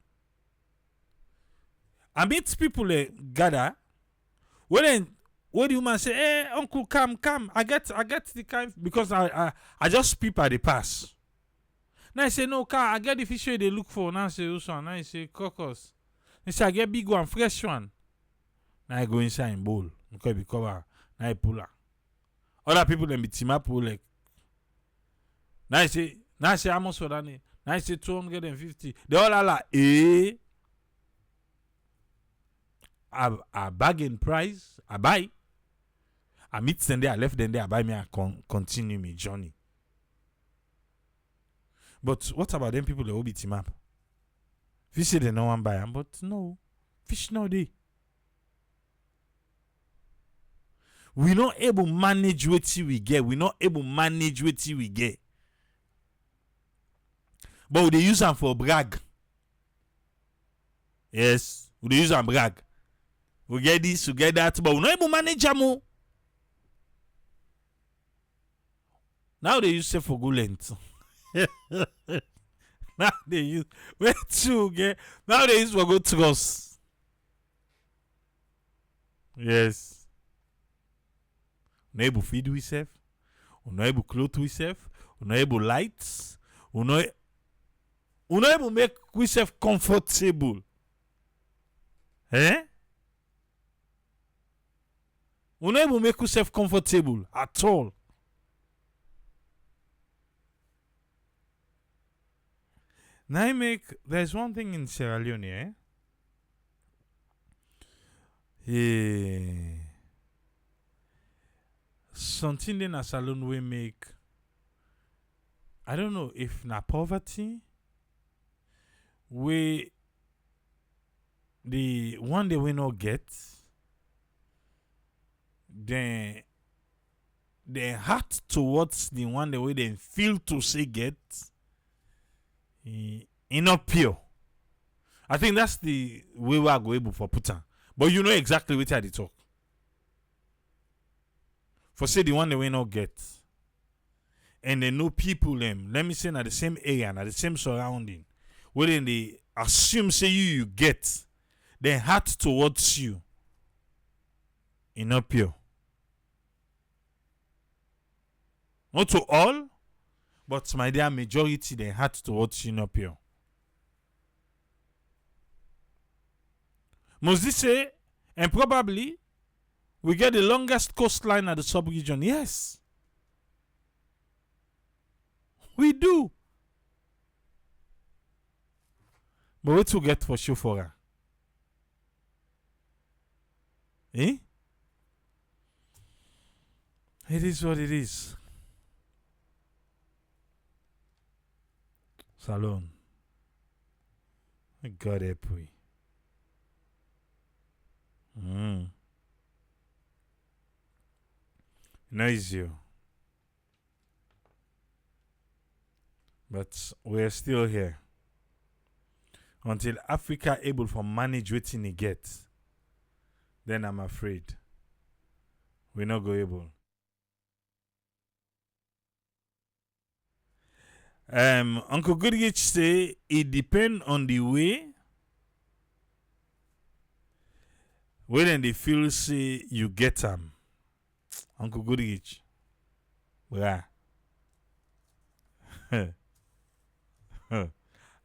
S1: I meet people gather. When the woman say, "Hey, uncle, come. I get the kind because I just peep at the pass." Now I say, "No, car, I get the fish they look for." Now I say, "Who's one?" Now I say, "Crocus." I say, "I get big one, fresh one." Now I go inside in bowl because we cover. Now I pull her. Other people then be team up like. Now I say, how much for that? Now I say 250. They all are like, a bargain price. I buy. I meet them there. I left them there. I buy me and continue my journey. But what about them people that will be team up? Fish say they no one buy them, but no. Fish no they. We not able to manage what we get. We not able to manage what we get. But we dey use them for brag. Yes, we dey use them brag. We get this, we get that, but we not able to manage them. Now they use it for good length. Now they use where to get. Now they use for good trust. Yes. We not able to feed ourselves. We not able to clothe ourselves. We not able lights. We not able to make ourselves comfortable. Eh? We not able to make ourselves comfortable at all. Now there's one thing in Sierra Leone, something in a salon we make. I don't know if na poverty. We the one they will not get. Then the heart towards the one the way they feel to say get. Not pure. I think that's the way we are going for Putin. But you know exactly what I talk. For say the one they will not get. And they know people them. Let me say at the same area and at the same surrounding. Where they assume say you get. Their heart towards you. Not pure. Not to all. But my dear majority, they had towards you not pure. Must this say, and probably, we get the longest coastline at the sub-region? Yes. We do. But what to get for chauffeur? Eh? It is what it is. Salon. God help we. No easy. But we're still here. Until Africa able to manage what he gets, then I'm afraid we're not go able. Uncle Goodrich say it depends on the way when they feel say you get them. Uncle Goodrich. Yeah.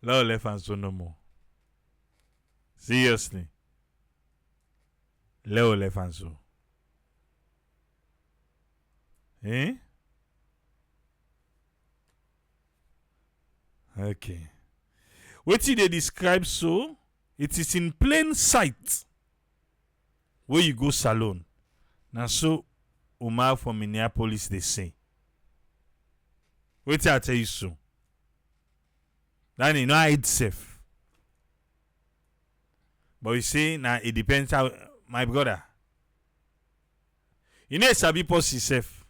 S1: Lord left and so no more. Seriously. Leo left and so. Eh? Okay. What did they describe so? It is in plain sight where you go salon. Now so Umar from Minneapolis they say. Wait till I tell you so. Then you know it's safe. But you see, now it depends how my brother. You know Sabi post is safe.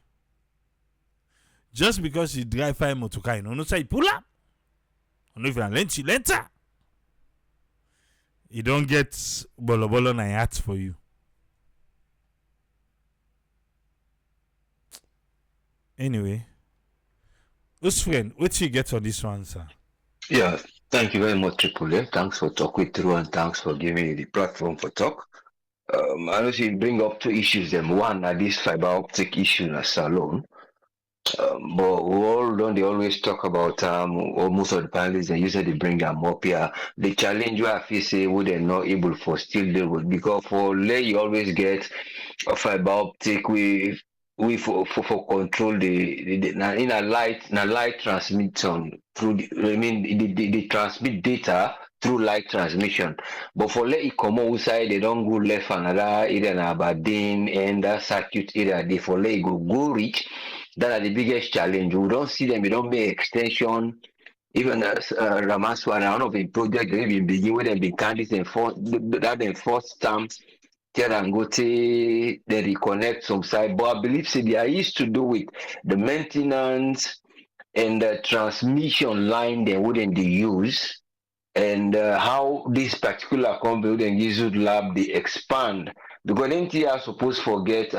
S1: Just because you drive 5 motorcar, you know, no say pull up. No if you lenta. You don't get bolo na yacht for you. Anyway, who's friend, what you get on this one, sir?
S4: Yeah, thank you very much, Triple A. Thanks for talking through and thanks for giving me the platform for talk. I know you bring up 2 issues. Them one are this fiber optic issue in a salon. But we all don't they always talk about or most of the panelists and usually they bring them up here. The challenge where I feel say we they're not able for still deal with because for lay you always get a fiber optic we for control the in a light transmission through the transmit data through light transmission. But for let it come outside, they don't go left another area in Aberdeen and that circuit area. They for let it go reach. That are the biggest challenge. We don't see them. We don't make extension. Even Ramaswara, one of the projects they been begin with them been candidates and first time Terangote they reconnect some side. But I believe see there is to do with the maintenance and the transmission line they wouldn't use. And how this particular company and Gizzard lab they expand because NT are supposed to forget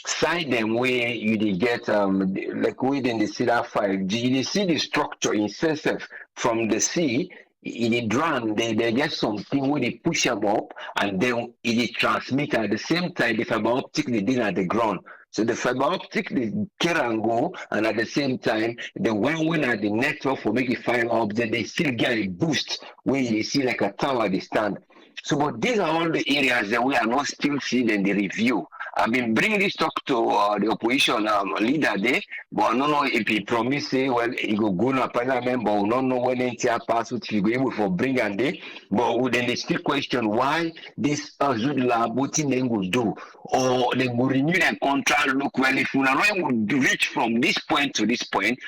S4: side them where you they get like within the see that 5G they see the structure in itself from the sea in the drone they get something where they push them up and then it transmit at the same time the fiber optic they did at the ground. So the fiber optic they can go and at the same time the one at the network for making fiber optic they still get a boost when you see like a tower they stand. So but these are all the areas that we are not still seeing in the review. I've been bringing this talk to the opposition leader there, but I don't know if he promised say well he go to parliament, but we don't know when NTR pass which he go able for bring and there. But then they still question why this Azud lab what they will do or they will renew their contract. Look well if we would reach from this point to this point,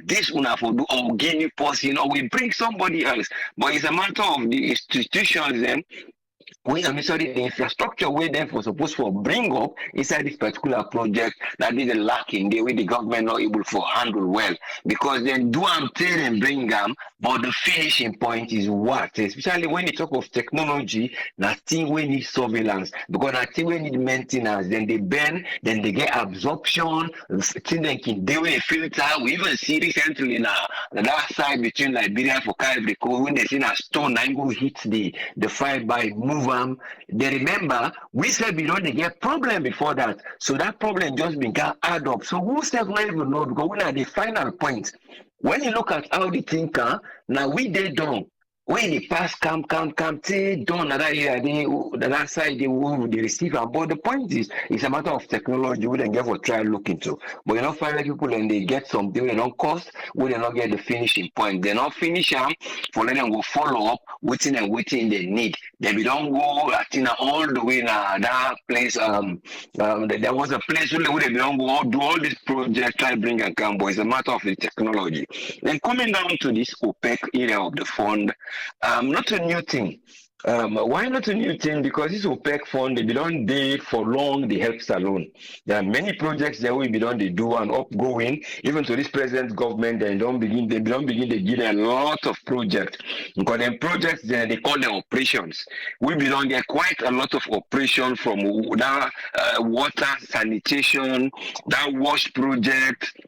S4: this for do or Guinea post, we bring somebody else. But it's a matter of the institutions then. The infrastructure where them for supposed to bring up inside this particular project that is lacking the way the government not able to handle well because then do and tell and bring them, but the finishing point is what, especially when you talk of technology, nothing we need surveillance because nothing we need maintenance. Then they burn, then they get absorption. Thing they can do a filter. We even see recently now that side between Liberia for Calvary when they see a stone and go hit the fire by move. They remember we said we don't get problem before that, so that problem just began add up. So who said not even know because we're at the final point. When you look at how the thinker now we they done when the pass come, say done that area, that side they will receive. But the point is, it's a matter of technology. We don't get for try look into. But you know, find people and they get something they don't cost. We don't get the finishing point. They not finish them for letting them go follow up, waiting they need. Then we don't go all the way now that place. There was a place where they don't go do all this project, try bring and come. But it's a matter of the technology. Then coming down to this OPEC area of the fund. Not a new thing. Why not a new thing? Because this OPEC fund, they belong there for long, they help alone. There are many projects that we belong they do and upgoing. Even to this present government, they don't begin to give a lot of projects. Because them projects, they call them operations. We belong there quite a lot of operations from that water, sanitation, that wash project,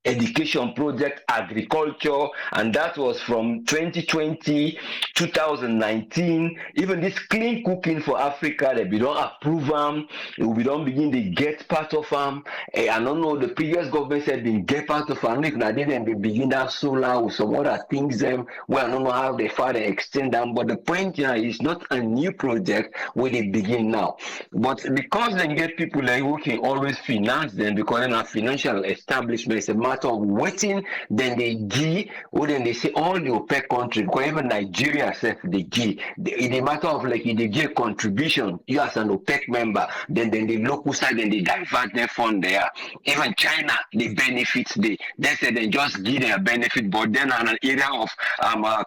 S4: education project, agriculture, and that was from 2020, 2019. Even this clean cooking for Africa, they don't approve them. We don't begin to get part of them. I don't know, the previous government said they get part of them. If not, then they begin that solar or some other things. Well, I don't know how they far they extend them, but the point here is not a new project where they begin now. But because they get people like who can always finance them, because in a financial establishment, it's a matter of waiting, then they give, or then they say all the OPEC countries, because even Nigeria says they give. In a matter of like, if they give contribution, you as an OPEC member, then the local side, then they divert their fund there. Even China, the benefits, they say they just give their benefit, but then on an area of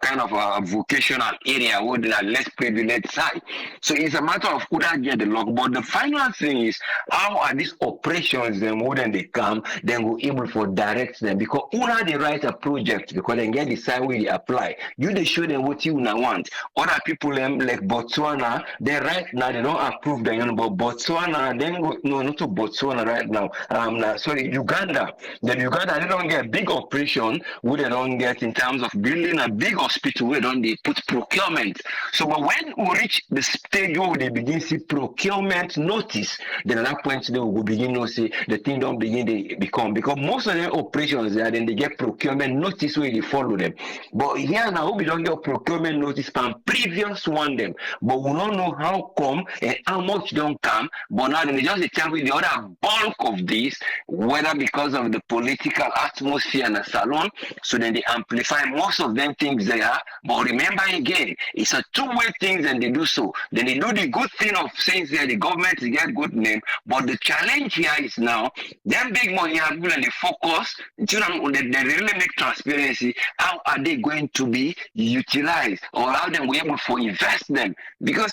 S4: kind of a vocational area where they are less privileged side. So it's a matter of who that get the lock. But the final thing is, how are these operations then when they come, then we're able to direct them, because una they write a project because they get decide where they apply. You they show them what you now want. Other people like Botswana, they right now they don't approve them, but Botswana then no, not to Botswana right now. Sorry, Uganda. Then Uganda they don't get big operation where they don't get in terms of building a big hospital where don't they put procurement. So but when we reach the stage where they begin see procurement notice, then at that point they will begin to see the thing don't begin to become, because most of them operations there, then they get procurement notice where they follow them. But here now we don't get procurement notice from previous one them, but we don't know how come and how much don't come. But now they just tell me the other bulk of this, whether because of the political atmosphere in the salon, so then they amplify most of them things they are. But remember again, it's a two-way thing, and they do so. Then they do the good thing of saying that the government get good name, but the challenge here is now them big money have been the focus. They really make transparency. How are they going to be utilized, or how they will able to invest them? Because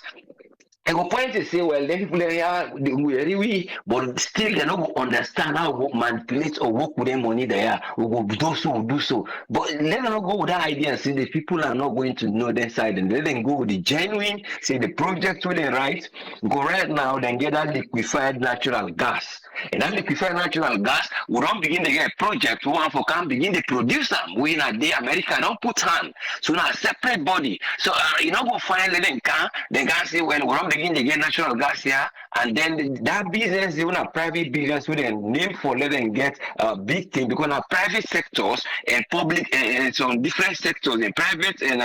S4: I go point to say, well, then people are we, but still they don't understand how to manipulate or work with their money there. We go do so. But let them not go with that idea and say the people are not going to know their side, and let them go with the genuine, say the project where they write, go right now, then get that liquefied natural gas. And that liquefied natural gas, we don't begin to get a project, we want to come begin to produce them. We in a day, America don't put hand. So now a separate body. So you know, go find them can, they can say, well, we don't begin to get natural gas here, and then that business, even a private business, we then name for let them get a big thing, because now private sectors and public and some different sectors, in private and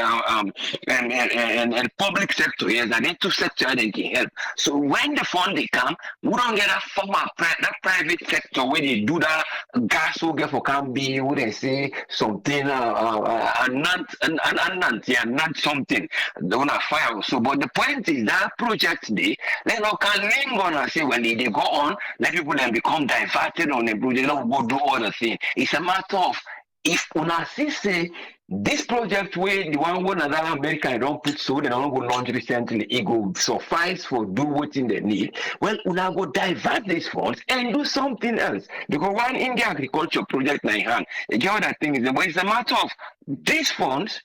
S4: public sector, yes, and then two sectors they can help. So when the fund they come, we don't get a former that private sector where they do that gas who get for can be, where they say something not something they wanna fire. So but the point is that project they not can linger on and say, well, they go on, let people then become diverted on the project, they don't go do other things. It's a matter of if una see say this project where the one another American don't put so they don't go launch recently, it go suffice for do what they need. Well, una go divert these funds and do something else. Because one India agriculture project in hand, the other thing is, but it's a matter of these funds.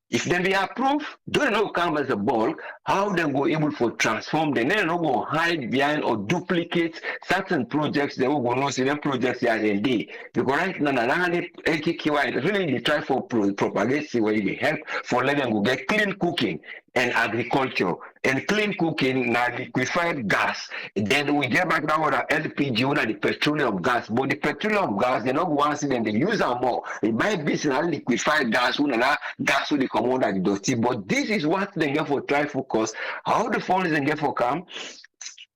S4: If they be approved, don't know come as a bulk, how they go able to transform them, they don't go hide behind or duplicate certain projects, they will go not see them projects as a day. Because right now, really they try for propagate, where they help for letting them go get clean cooking and agriculture. And clean cooking, now liquefied gas. Then we get back down to LPG, or the petroleum gas. But the petroleum gas, they not once then they use them more. It might be some liquefied gas, gas will come on that dirty. But this is what they get for try focus. How the funds they get for come.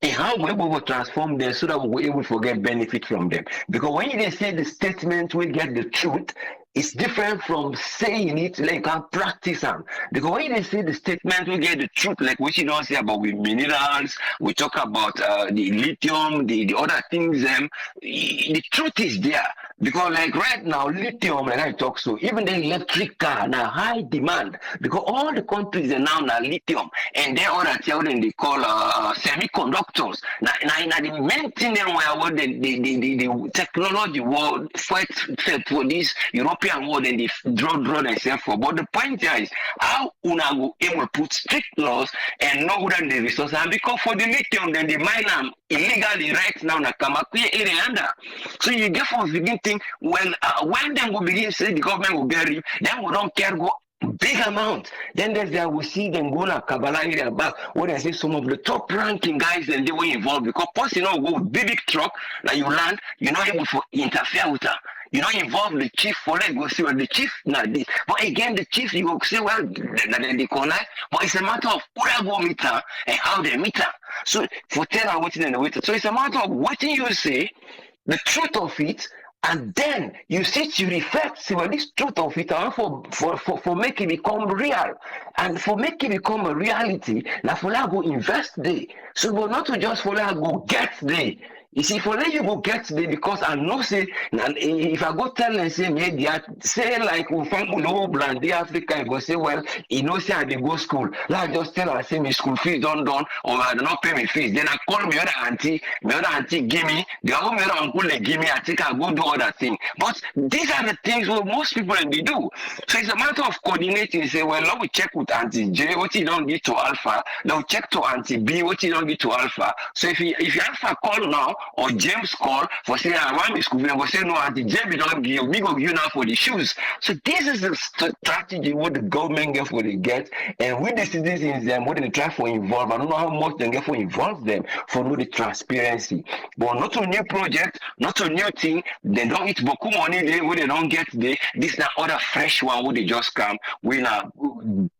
S4: And how we will transform them so that we will able to get benefit from them. Because when they say the statement will get the truth, it's different from saying it like I practice them. Because when they say the statement will get the truth, like we should not say about with minerals, we talk about the lithium, the other things, the truth is there. Because like right now, lithium, like I talk so, even the electric car now high demand because all the countries are now lithium and then other things they call semiconductors. Now the main thing where the technology world fight for this European world and they draw themselves for. But the point here is how una go able to put strict laws and know who the resources and because for the lithium then they mine them illegally right now na Kamakwe area under. So you get for begin think when them will begin say the government will get it, then we don't care go big amount. Then there's there we see them go to Kabbalah area back when I say some of the top ranking guys and they were involved because plus you know go with big truck like you land, you're not able to interfere with her. You don't involve the chief for let go see what the chief not this. But again the chief you will say well the corner, but it's a matter of who go meet her and how they meet her. So for tell her waiting and the waiting. So it's a matter of what you say, the truth of it. And then you sit, you reflect, see what this truth of it for make it become real. And for make it become a reality, now for that go invest there. So but not to just for that go get there. You see, for let you go get there because I know say if I go tell and say media say like we from Uno the Africa, I go say, well, you know say I dey go school. Like just tell her say my school fees done or I do not pay me fees. Then I call my other auntie give me, the other uncle they give me, I think I go do other thing. But these are the things what most people they do. So it's a matter of coordinating. Say, well, now we check with Auntie J what you don't get to Alpha, now check to Auntie B what you don't get to Alpha. So if you Alpha call now or James call for say I want me school, we go say no Auntie J we don't give we go give you now for the shoes. So this is the strategy what the government get for the get and with the citizens them what they try for involve. I don't know how much they get for involve them for know the transparency. But not a new project, not a new thing, they don't eat beaucoup money there where they don't get there. This now other fresh one where they just come. We now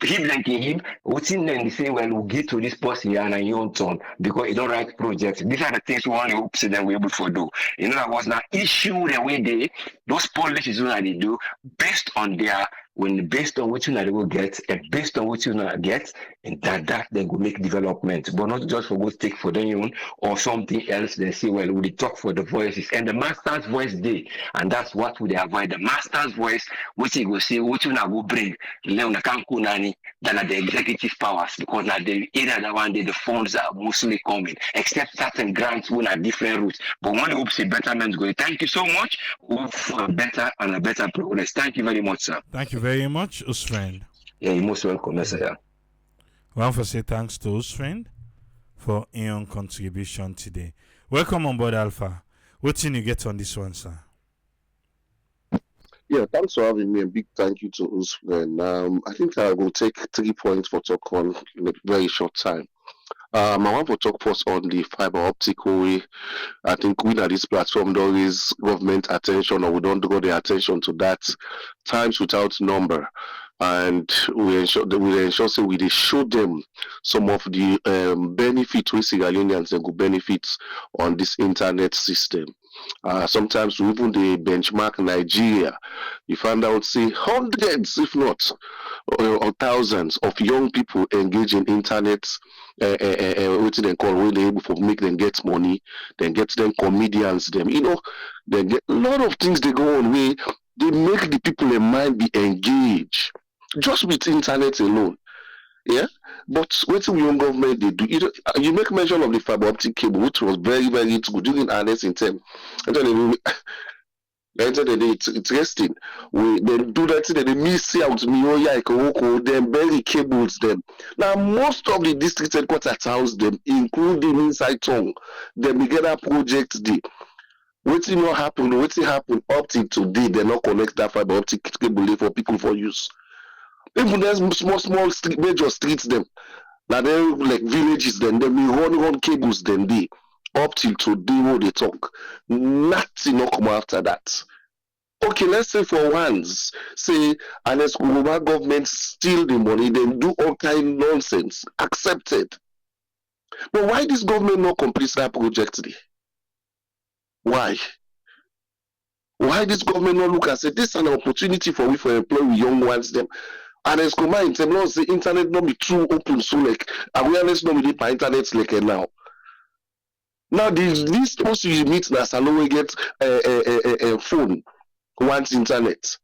S4: him like him, what's in them they say, well, we'll get to this person here and you turn because it don't write projects. These are the things we want to hope say them we able to do. In other words, now issue the way those policies that they do based on their based on what you will get and based on what you get and that they will make development but not just for what take for their own or something else they say well we talk for the voices and the master's voice day and that's what we avoid the master's voice which he will say what you will bring Leone Kankunani than the executive powers because now the area that one day the funds are mostly coming except certain grants will have different routes but one hope say betterment going. Thank you so much for a better and a better progress. Thank you very much, sir.
S1: Thank you very much, Usfriend.
S4: Yeah, you're most welcome, sir.
S1: We want to say thanks to Usfriend for your contribution today. Welcome on board, Alpha. What thing you get on this one, sir?
S5: Yeah, thanks for having me. A big thank you to Usfriend. I think I will take 3 points for talk on in a very short time. I want to talk first on the fiber optic way. I think we at this platform don't raise government attention or we don't draw the attention to that times without number. And we ensure say we show them some of the benefits we Sierra Leoneans and good benefits on this internet system. Sometimes we even the benchmark Nigeria. You find out say hundreds, if not or thousands of young people engage in internet what they call where they able to make them get money, then get them comedians, them they get a lot of things they go on where they make the people in mind be engaged just with internet alone. Yeah, but what the young government they do, you make mention of the fiber optic cable, which was very, very good during harness in term. And then end of the day, it's interesting. We then do that thing, they miss out them bury cables them. Now most of the district headquarters house them, including inside town, them we get a project day. What's not happen? What's happen up till today? They not connect that fiber optic cable for people for use. Even there's small street, major streets them. Now then, like villages, then we run cables, then they up till today what they talk. Nothing no come after that. Okay, let's say for once, say unless Yoruba government steal the money, then do all kind nonsense. Accepted. But why this government not complete that project today? Why? Why this government not look and say this is an opportunity for we for employ young ones them? And as come in terms of the internet not be too open, so like awareness not be by internet like now. Now this supposed to meet na salon we get a phone once internet.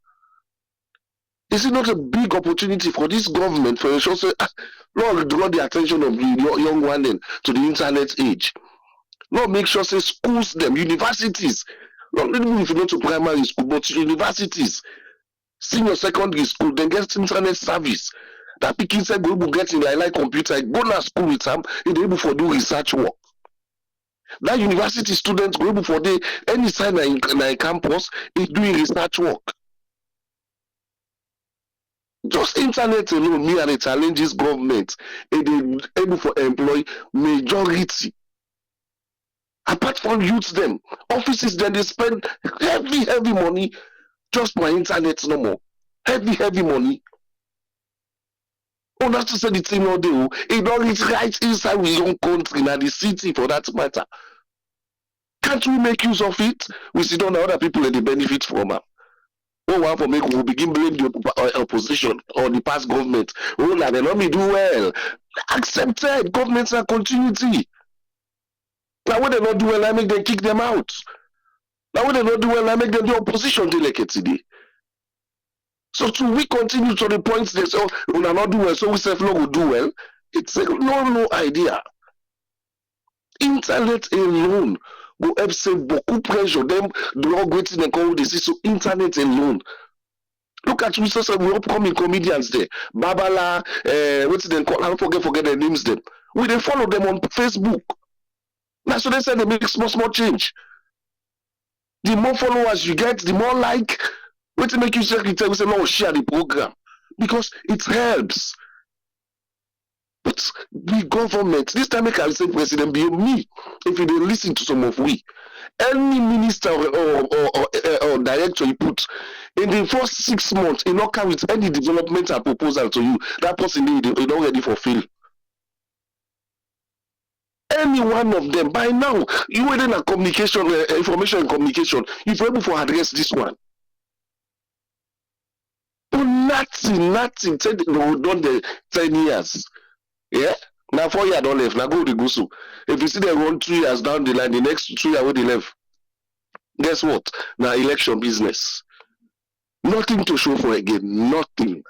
S5: Is it not a big opportunity for this government for ensure say Lord draw the attention of the young one then to the internet age? Lord make sure say schools them, universities, not even if you go to primary school, but universities, senior secondary school, then get internet service. That pikin say go able get in the like computer, go to school with them, they able for do research work. That university students go able for day any side na campus is doing research work. Just internet alone, me and the challenges government, and they able for employ majority. Apart from youths, them offices, then they spend heavy money just for internet no more. Heavy money. Oh, not to say the thing all day. It don't reach right inside we own country, now the city for that matter. Can't we make use of it? We sit on the other people and they benefit from it. Oh, one for make we begin blame the opposition or the past government. Oh, now they not me do well. Accepted. Governments are continuity. Now when they not do well, I make them kick them out. Now when they not do well, I make them do opposition delegate today. So to we continue to the point they say, oh, we not do well, so we self no will do well. It's a no idea. Internet alone go help save beaucoup pressure. Them do all great thing and call this. So internet alone. Look at we upcoming comedians there. Babala, what's them call? I don't forget their names them. We they follow them on Facebook. Now so they say they make small change. The more followers you get, the more like. What to make you secretary we say no share the program because it helps. But the government, this time I can say President be me, if you don't listen to some of we, any minister or director you put in the first 6 months, you not come with any developmental proposal to you, that person is not ready for fail. Any one of them, by now, you within a communication, information and communication, you're able to address this one. But nothing, tell them done the 10 years. Yeah? Now 4 years don't left. Now go to Gusu. If you see them run 2 years down the line, the next 2 years when they left, guess what? Now election business. Nothing to show for again. Nothing.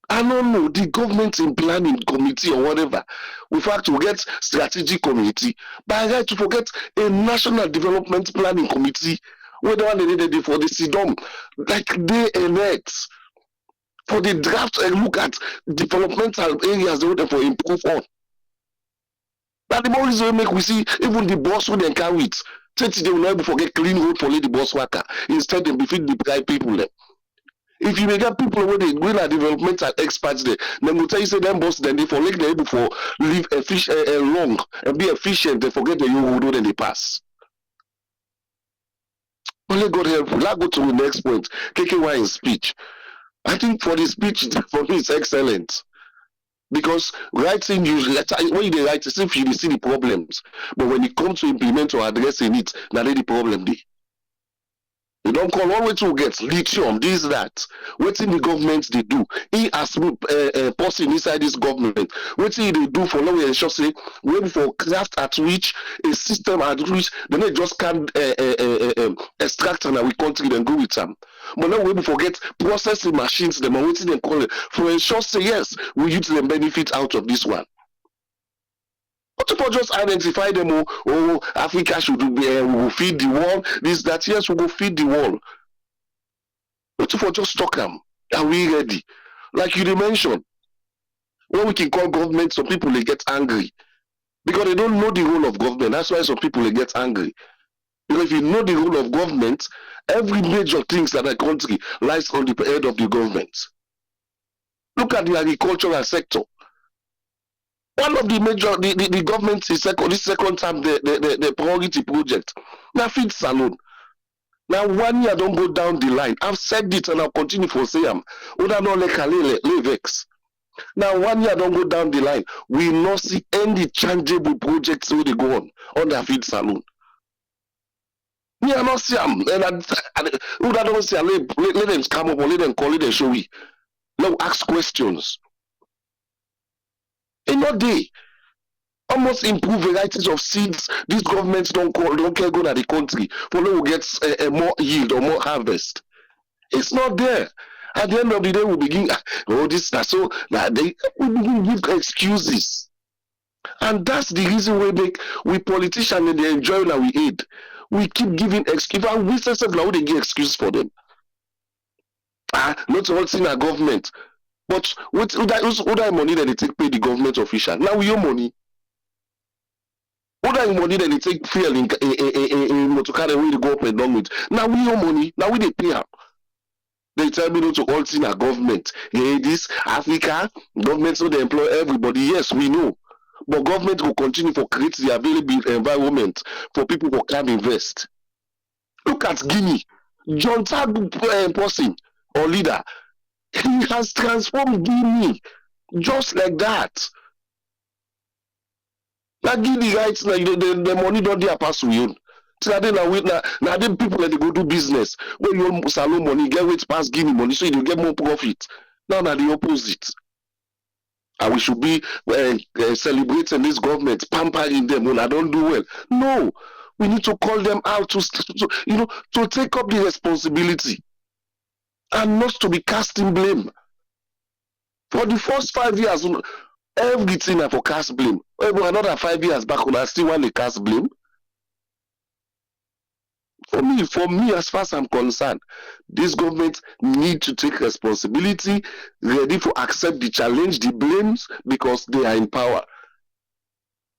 S5: I don't know. The government in planning committee or whatever. We have to get strategic committee. But I had to forget a national development planning committee. Where the one they needed for the SIDOM, like day and night. For the draft and look at developmental areas they want for improve on. That the more reason make we see even the boss when they carry it. 30 they will not forget clean road for the boss worker. Instead they defeat the right people there. If you may get people where they will are developmental experts there, then will tell you say them boss then they for like they able for live long and be efficient, they forget the you do then they pass. Only God help you. Let's go to the next point. KKY in speech. I think for the speech, for me, it's excellent. Because writing usually, when you write, it's if you see the problems. But when it comes to implement or addressing it, now the problem be. You don't call all way to get lithium, this, that. What in the government they do? He as a person inside this government. What they do for long and short say, wait for craft at which a system at which then they just can't extract and we country and go with them. But now we forget processing machines, them and waiting and call it for ensure say yes, we use them benefit out of this one. Not to just identify them, oh, Africa should be, we will feed the world, this, that, yes, we will feed the world. Not to just talk them. Are we ready? Like you mentioned, when we can call government, some people they get angry. Because they don't know the role of government. That's why some people they get angry. Because if you know the role of government, every major things that a country lies on the head of the government. Look at the agricultural sector. One of the major the government is this second term the priority project. Now feed salon. Now 1 year don't go down the line. I've said it and I'll continue for say Oda no vex. Now 1 year don't go down the line. We not see any changeable projects where they go on their feed salon. Me I not see them. And Oda don't see let them come up or let them call it and show we. Let ask questions. In no day. Almost improve varieties of seeds. These governments don't care go to the country for no get a more yield or more harvest. It's not there. At the end of the day, we begin this so that they begin give excuses, and that's the reason we politicians and they enjoy now we aid. We keep giving excuses. And we say now they give excuses for them. Not all in our government, but what that money that they take pay the government official. Now we owe money. What that money that they take fuel in motor car way to go up and down with. Now we owe money. Now we they pay out. They tell me not to all in our government. Hey, this Africa government so they employ everybody. Yes, we know. But government will continue to create the available environment for people who can invest. Look at Guinea. John Tag person or leader. He has transformed Guinea just like that. Now Guinea right now, the money don't there pass with you. Now the people that they go do business. When you want salon money, get rich pass Guinea money, so you get more profit. Now the opposite. And we should be celebrating this government, pampering them when I don't do well. No, we need to call them out to take up the responsibility and not to be casting blame. For the first 5 years, everything I for cast blame. Another 5 years back, when I still want to cast blame. For me, as far as I'm concerned, this government need to take responsibility, ready to accept the challenge, the blames, because they are in power.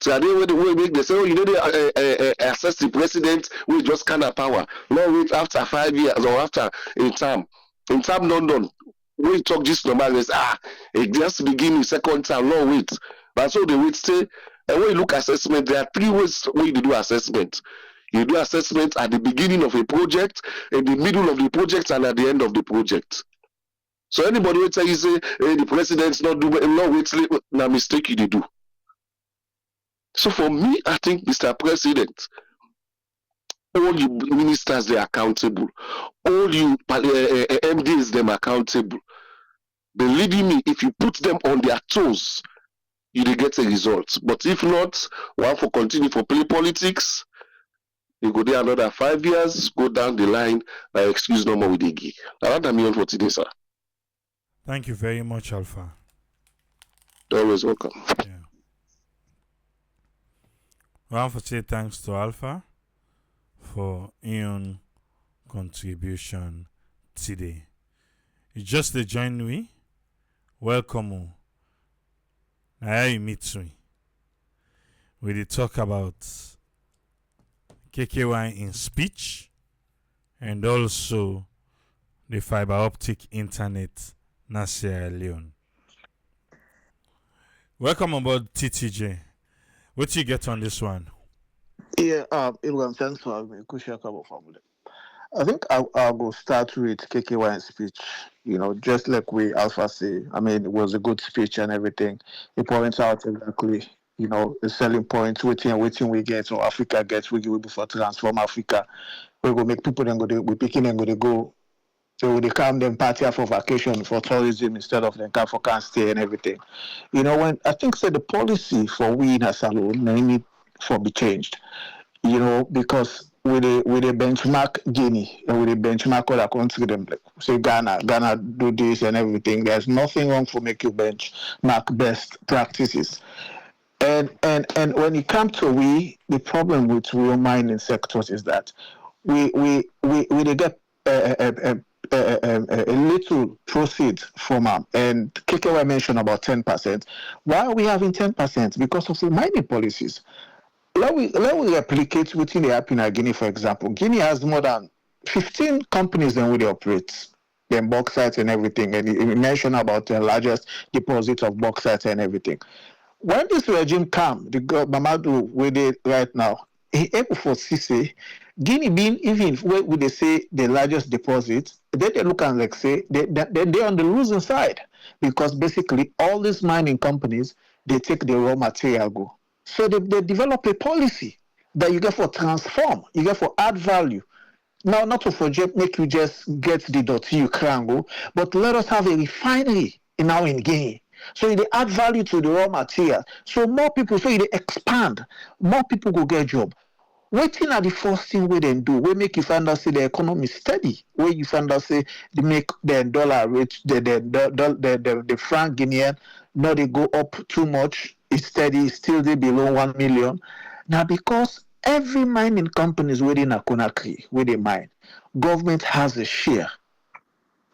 S5: So they say, you know, they assess the president with just kind of power. No, wait after 5 years or after a term. In term London, we talk this normal, it just begin in second term, no wait. But so they wait say, and when you look assessment, there are 3 ways when you do assessment. You do assessment at the beginning of a project, in the middle of the project, and at the end of the project. So anybody will tell you say, hey, the president's not doing no wait, now mistake you do. So for me, I think Mr. President, all you ministers they are accountable, all you MDs them accountable. Believe me, if you put them on their toes, you will get a result. But if not, one for continue for play politics. You go there another 5 years, go down the line, excuse no more with the gig. Another million for today, sir.
S1: Thank you very much, Alpha.
S5: You're always welcome.
S1: Yeah. I want to say thanks to Alpha for your contribution today. You just join me. Welcome. Now you meet me. We talk about KKY in speech and also the fiber optic internet in Sierra Leone. Welcome aboard TTJ. What do you get on this one?
S6: Yeah, Ilham, thanks for having me. I think I'll go start with KKY in speech. You know, just like we Alpha say, I mean, it was a good speech and everything. He points out exactly, you know, the selling points, waiting we get, or Africa gets, we give before transform Africa. We go make people then we picking and go. So they come them party for vacation, for tourism instead of them come for can stay and everything. You know, when I think the policy for we in Salon need for be changed. You know, because with a benchmark Guinea and with a benchmark other country, them like, say Ghana do this and everything. There's nothing wrong for make you benchmark best practices. And when it comes to the problem with real mining sectors is that we get a little proceeds from them. And KKY mentioned about 10%. Why are we having 10%? Because of the mining policies. Let me replicate within the happen in Guinea, for example. Guinea has more than 15 companies that would operate them bauxite and everything. And he mentioned about the largest deposit of bauxite and everything. When this regime come, the Mamadou with it right now, he able for CC, Guinea being even where would they say the largest deposit, then they look and like say they're on the losing side because basically all these mining companies they take the raw material go. So they develop a policy that you get for transform, you get for add value. Now, not to forget, make you just get the dot you can go, but let us have a refinery in our Guinea. So they add value to the raw material. So more people, so they expand, more people go get job. Waiting at the first thing we then do, we make you find out say the economy steady. Where you find out say they make the dollar rate, the franc Guinean, now they go up too much. It's steady, still they below 1 million. Now because every mining companies within a Conakry, where they mine, government has a share.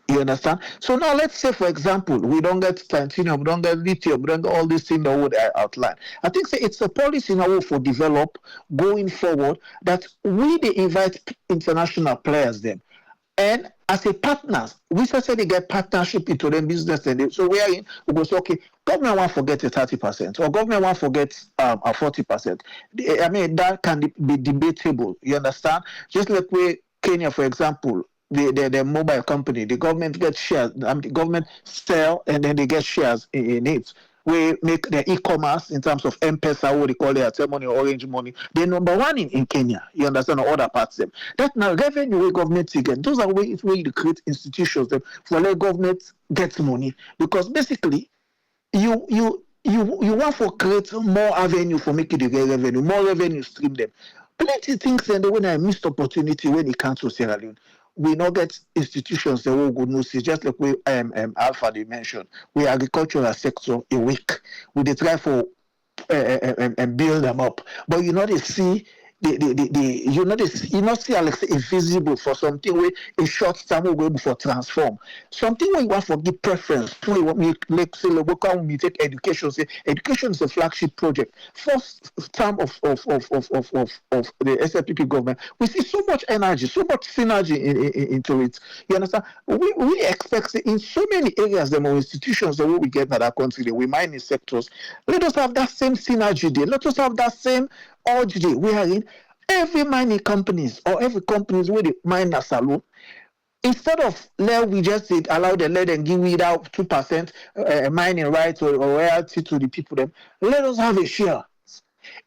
S6: You understand? So now let's say, for example, we don't get titanium, we don't get lithium, we don't get all these things that would outline. I think say it's a policy now for develop going forward that we they invite international players then. And as a partners, we say they get partnership into them business. And so we are in, we go say, okay, government won't forget a 30% or government won't forget a 40%. I mean, that can be debatable. You understand? Just like we Kenya, for example, the mobile company, the government gets shares, the government sell and then they get shares in it. We make the e-commerce in terms of M-Pesa, what they call it, Airtel Money, Orange Money. They're number one in Kenya. You understand? Or other parts of them. That now revenue where government get. Those are ways where you create institutions that for let government get money. Because basically, you want to create more avenue for making the revenue, more revenue stream them. Plenty things and when I missed opportunity when it comes to Sierra Leone. We not get institutions that will go no see, just like we Alpha they mentioned. We agricultural sector a week. We they try for and build them up. But you know they see you not see Alex invisible for something where a short time will go for transform. Something where you want for give preference to what we like say local we take education. Say education is a flagship project. First term of the SLPP government, we see so much energy, so much synergy into it. You understand? We expect in so many areas, the more institutions that we get in that country, we mining sectors. Let us have that same synergy there. Let us have that same urge there. We are in every mining companies or every companies where they mine a saloon. Instead of let we just allow them, let them give without 2% mining rights or royalty to the people them. Let us have a share.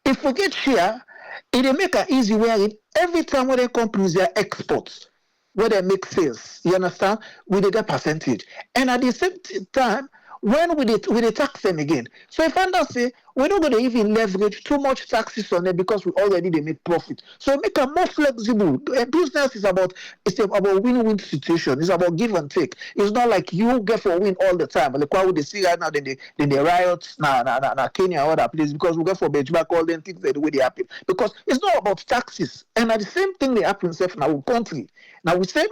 S6: If we get share, it'll make an easy way. Every time when they companies they exports, where they make sales, you understand? We they get percentage, and at the same time, when we they tax them again. So if I say we're not going to even leverage too much taxes on them because we already they make profit. So make them more flexible. Business is about win-win situation. It's about give and take. It's not like you get for win all the time. Like what they see right now, then they riot na Kenya or other places because we get for benchmark all them things the way they happen. Because it's not about taxes. And at the same thing they happen in our country. Now we say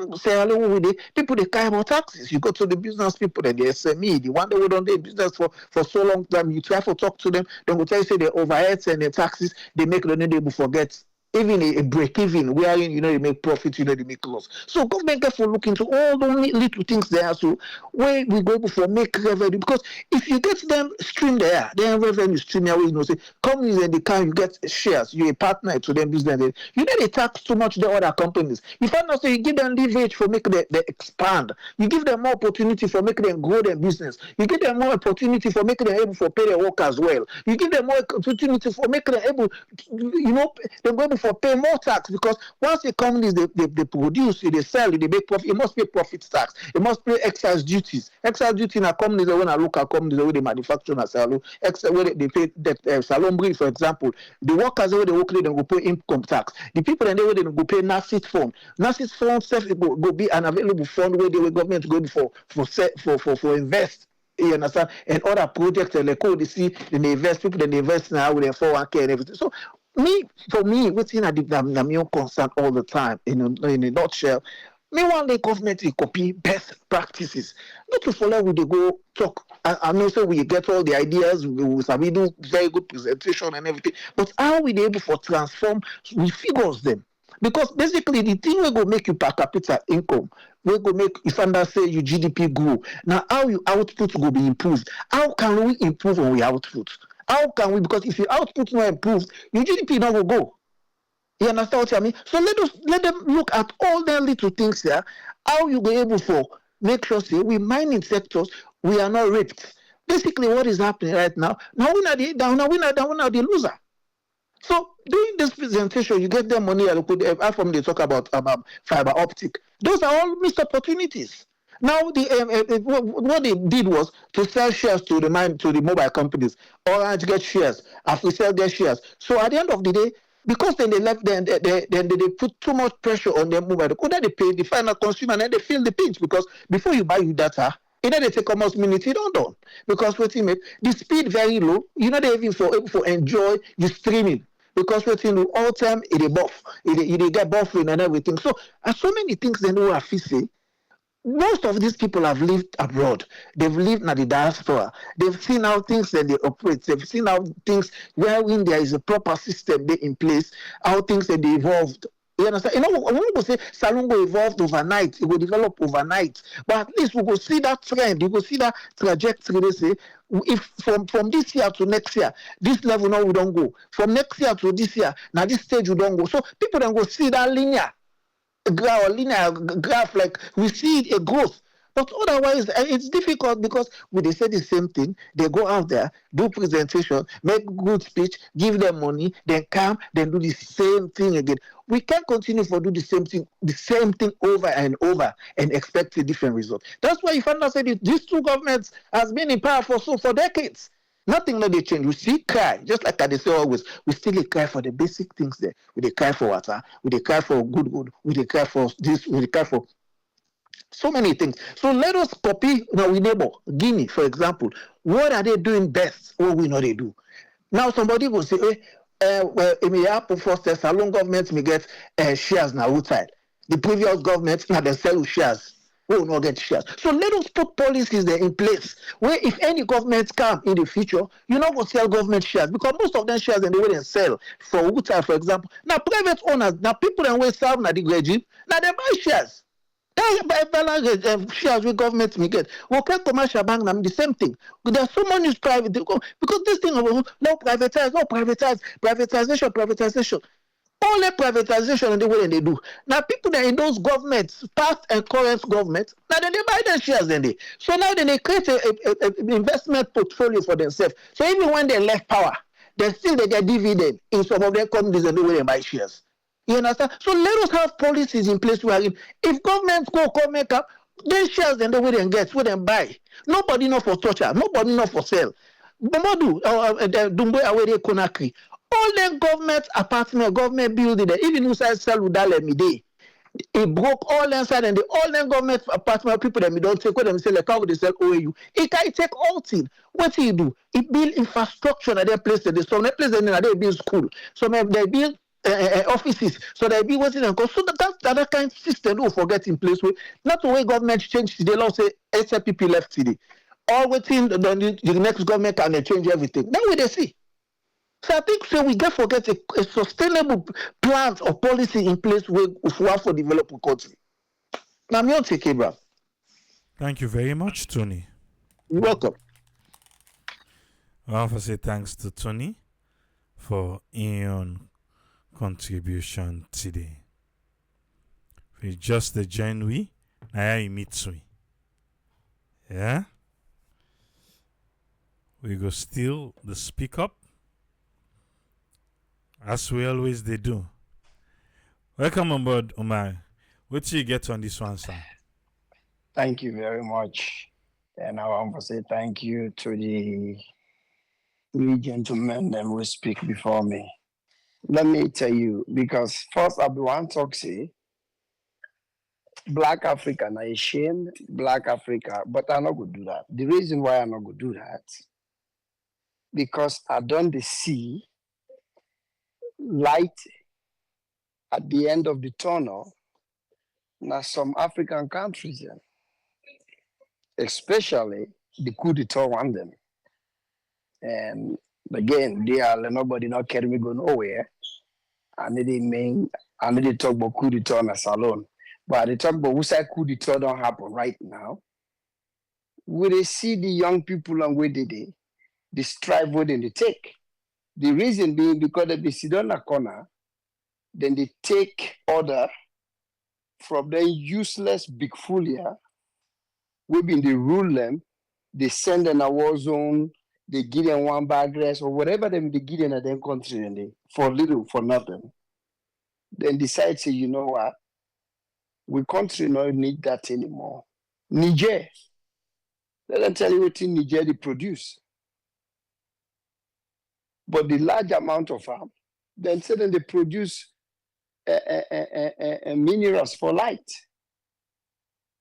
S6: people they care about taxes. You go to the business people, the SME, the one that would on their business for so long time. You try to talk to them, they will tell you say the overheads and the taxes they make the able forget. Even a break even, wherein they make profit, they make loss. So government get for look into all the little things there. So where we go for make revenue, because if you get them stream there, then revenue stream here, say companies and the kind you get shares, you're a partner to them business. They tax too much the other companies. You find out so you give them leverage for make they expand. You give them more opportunity for making them grow their business. You give them more opportunity for making them able for pay their work as well. You give them more opportunity for making them able, they're going for pay more tax, because once the companies they produce, they sell, they make profit, it must pay profit tax, it must pay excise duties. Excise duty in a companies when I look at companies where they manufacture a salon, where they pay the salon brief, for example, the workers where they work, they go pay income tax. The people and they go pay NACIT fund. NACIT fund self go be an available fund where the government go for invest. You understand? And other projects and they call they see, then they invest, people then they invest now with their 401k and everything. So for me, what's in the concern all the time, in a nutshell, me want the government to copy best practices. Not to follow with they go talk. I know so we get all the ideas, we do very good presentation and everything, but how we able for transform, we figures them. Because basically the thing will go make you per capita income, will go make, if I say your GDP grow. Now how your output will be improved. How can we improve on our output? How can we? Because if your output not improved, your GDP not will go. You understand what I mean? So let them look at all the little things here. How you be able to make sure say we mining sectors we are not raped. Basically, what is happening right now? Now we are the loser. So during this presentation, you get them money. From they talk about fiber optic. Those are all missed opportunities. Now what they did was to sell shares to the mobile companies. Orange get shares, Africell get shares. So at the end of the day, because then they left then they put too much pressure on their mobile. They pay the final consumer and then they feel the pinch because before you buy your data, either they take almost minutes, you don't done. Because what you make the speed very low, you're not even for enjoy the streaming. Because what you all time it buff, it get buffering and everything. So so many things they know are fishy. Most of these people have lived abroad. They've lived in the diaspora. They've seen how things that they operate. They've seen how things wherein there is a proper system they in place, how things that they evolved. You understand? I'm not going to say salon will evolve overnight. It will develop overnight. But at least we will see that trend. You will see that trajectory. They say, if from this year to next year, this level now we don't go. From next year to this year, now this stage we don't go. So people then go see that linear graph, like we see a growth. But otherwise, it's difficult because when they say the same thing, they go out there, do presentation, make good speech, give them money, then come, then do the same thing again. We can't continue to do the same thing over and over and expect a different result. That's why you find out that these two governments has been in power for decades. Nothing that they change. We still cry, just like I say always. We still cry for the basic things there. We cry for water. We cry for good. We cry for this. We cry for so many things. So let us copy our neighbor, Guinea, for example. What are they doing best? What we know they do. Now somebody will say, it may happen first, the salon government may get shares now outside. The previous government now they sell shares. We will not get shares. So let us put policies there in place where if any government come in the future, you're not going to sell government shares because most of them shares and they wouldn't sell for outside, for example. Now private owners, now people that will sell now the regime, now they buy shares. Shares with government may get. Okay, commercial bank, the same thing. There's so many private because this thing of no privatization. Only privatization and the way they do. Now people that in those governments, past and current governments, now then they buy their shares then they. So now then they create an investment portfolio for themselves. So even when they left power, they get dividend in some of their companies and the way they buy shares. You understand? So let us have policies in place where if governments come make up, then shares then the way they get, where they buy. Nobody know for torture, nobody know for sale. Bomodu, Dumbo Awere Konakri. All the government apartment, government building, even inside sell Udale Mide. It broke all inside and all the government apartment people that we don't take what them say like how they sell OAU. It can take all things. What do you do? It build infrastructure at their place that some place they build school. Some they build offices. So they be waiting and go. So that's the other kind of system don't forget in place with not the way government change today. Law say SLPP left today. All waiting the next government can change everything. Then we they see. So I think we get forget a sustainable plan or policy in place with for developing country. Now me on take it, bro.
S1: Thank you very much, Tony.
S6: You're welcome.
S1: I want to say thanks to Tony for your contribution today. We just the join we, now you meet we. Yeah? We go steal the speak up as we always they do. Welcome on board, Omar. What do you get on this one, sir?
S7: Thank you very much. And I want to say thank you to the three gentlemen that will speak before me. Let me tell you, because first I want to say, Black Africa, now a shame, Black Africa, but I'm not going to do that. The reason why I'm not going to do that, because I don't see light at the end of the tunnel. Now some African countries, especially the coup d'etat one them. And again, they are nobody not carry me go nowhere. And they talk about coup d'etat in a salon. But they talk about who said coup d'etat don't happen right now. We they see the young people and where they the strive within they take. The reason being because they sit on a corner, then they take order from the useless big foolier, we been the rule them, they send them a war zone, they give them one bag rest or whatever them they give them at their country and they for little, for nothing. Then decide say, you know what? We country don't need that anymore. Niger, let them tell you what in Niger they produce. But the large amount of farm, then suddenly they produce minerals for light.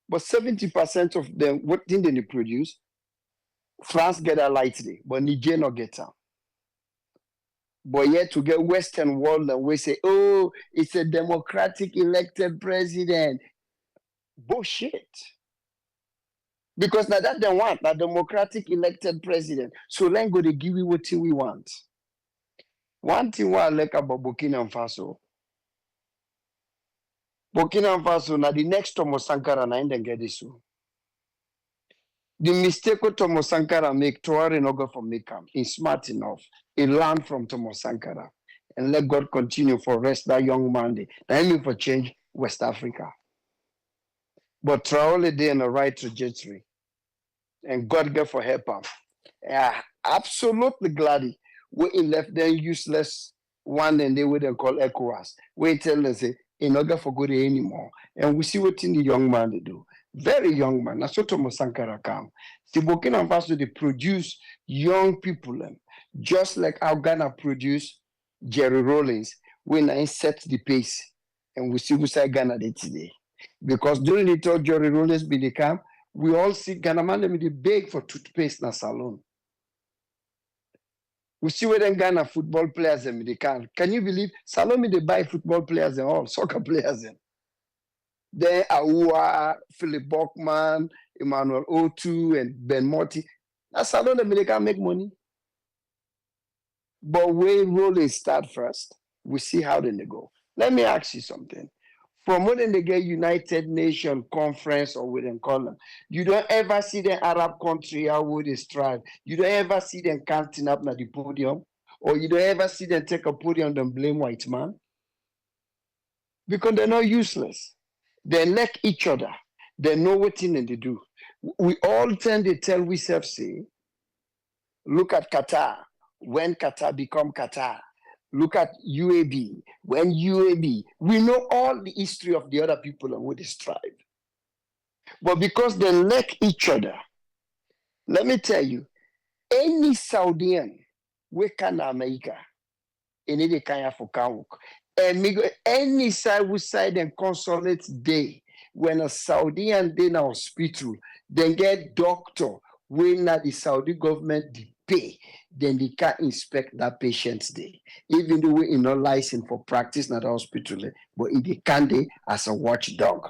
S7: But 70% of them, what thing they produce, France get a light day, but Niger not get them. But yet to get Western world and we say, oh, it's a democratic elected president. Bullshit. Because now that they want, a democratic elected president. So then go to give you what we want. One thing I like about Burkina Faso. Burkina Faso, now the next Thomas Sankara, na then get this. The mistake what Thomas Sankara make, Traore no go for make him. He's smart enough. He learned from Thomas Sankara. And let God continue for rest that young man. Now him for change West Africa. But Traore they in the right trajectory. And God get for help him. Yeah, absolutely glad we left them useless one and they wouldn't call ECOWAS. We tell them say, in order for good anymore. And we see what in the young man they do. Very young man. That's what Thomas Sankara come. See, Burkina Faso, they produce young people. Just like how Ghana produce Jerry Rawlings, when I set the pace. And we see who say Ghana did today. Because during the third Jerry Rawlings be the camp, we all see Ghana man them they beg for toothpaste in a salon. We see where them Ghana football players them they can. Can you believe Salome they buy football players and all soccer players them? Then Aoua, Philip Buckman, Emmanuel Otu, and Ben Morty. That's Salome they can make money. But when rolling start first, we see how then they go. Let me ask you something. From when they get United Nations Conference or what they call them, you don't ever see the Arab country how would they strive. You don't ever see them counting up at the podium, or you don't ever see them take a podium and blame white man. Because they're not useless. They like each other. They know what thing they do. We all tend to tell ourselves, say, look at Qatar. When Qatar become Qatar. Look at UAB. When UAB, we know all the history of the other people and what they strive. But because they like each other, let me tell you, any Saudian, we can America, any the kind of Kawuk, and any side we side and consulate day, when a Saudian day in a hospital, then get doctor, when the Saudi government pay, then they can't inspect that patient's day. Even though we're not licensed for practice in the hospital, but they can they as a watchdog.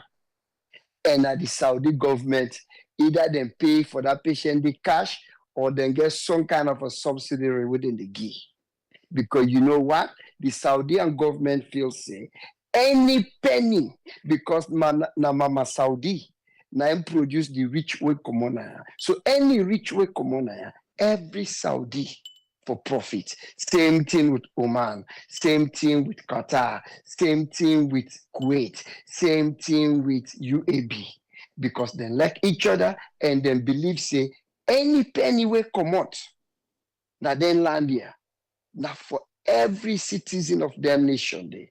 S7: And the Saudi government, either then pay for that patient the cash or then get some kind of a subsidiary within the give. Because you know what? The Saudian government feels say any penny, because Mama Saudi now produce the rich way commoner. So any rich way commoner, every Saudi for profit. Same thing with Oman, same thing with Qatar, same thing with Kuwait, same thing with UAB. Because they like each other and then believe say any penny will come out. Now then land here. Now for every citizen of their nation day.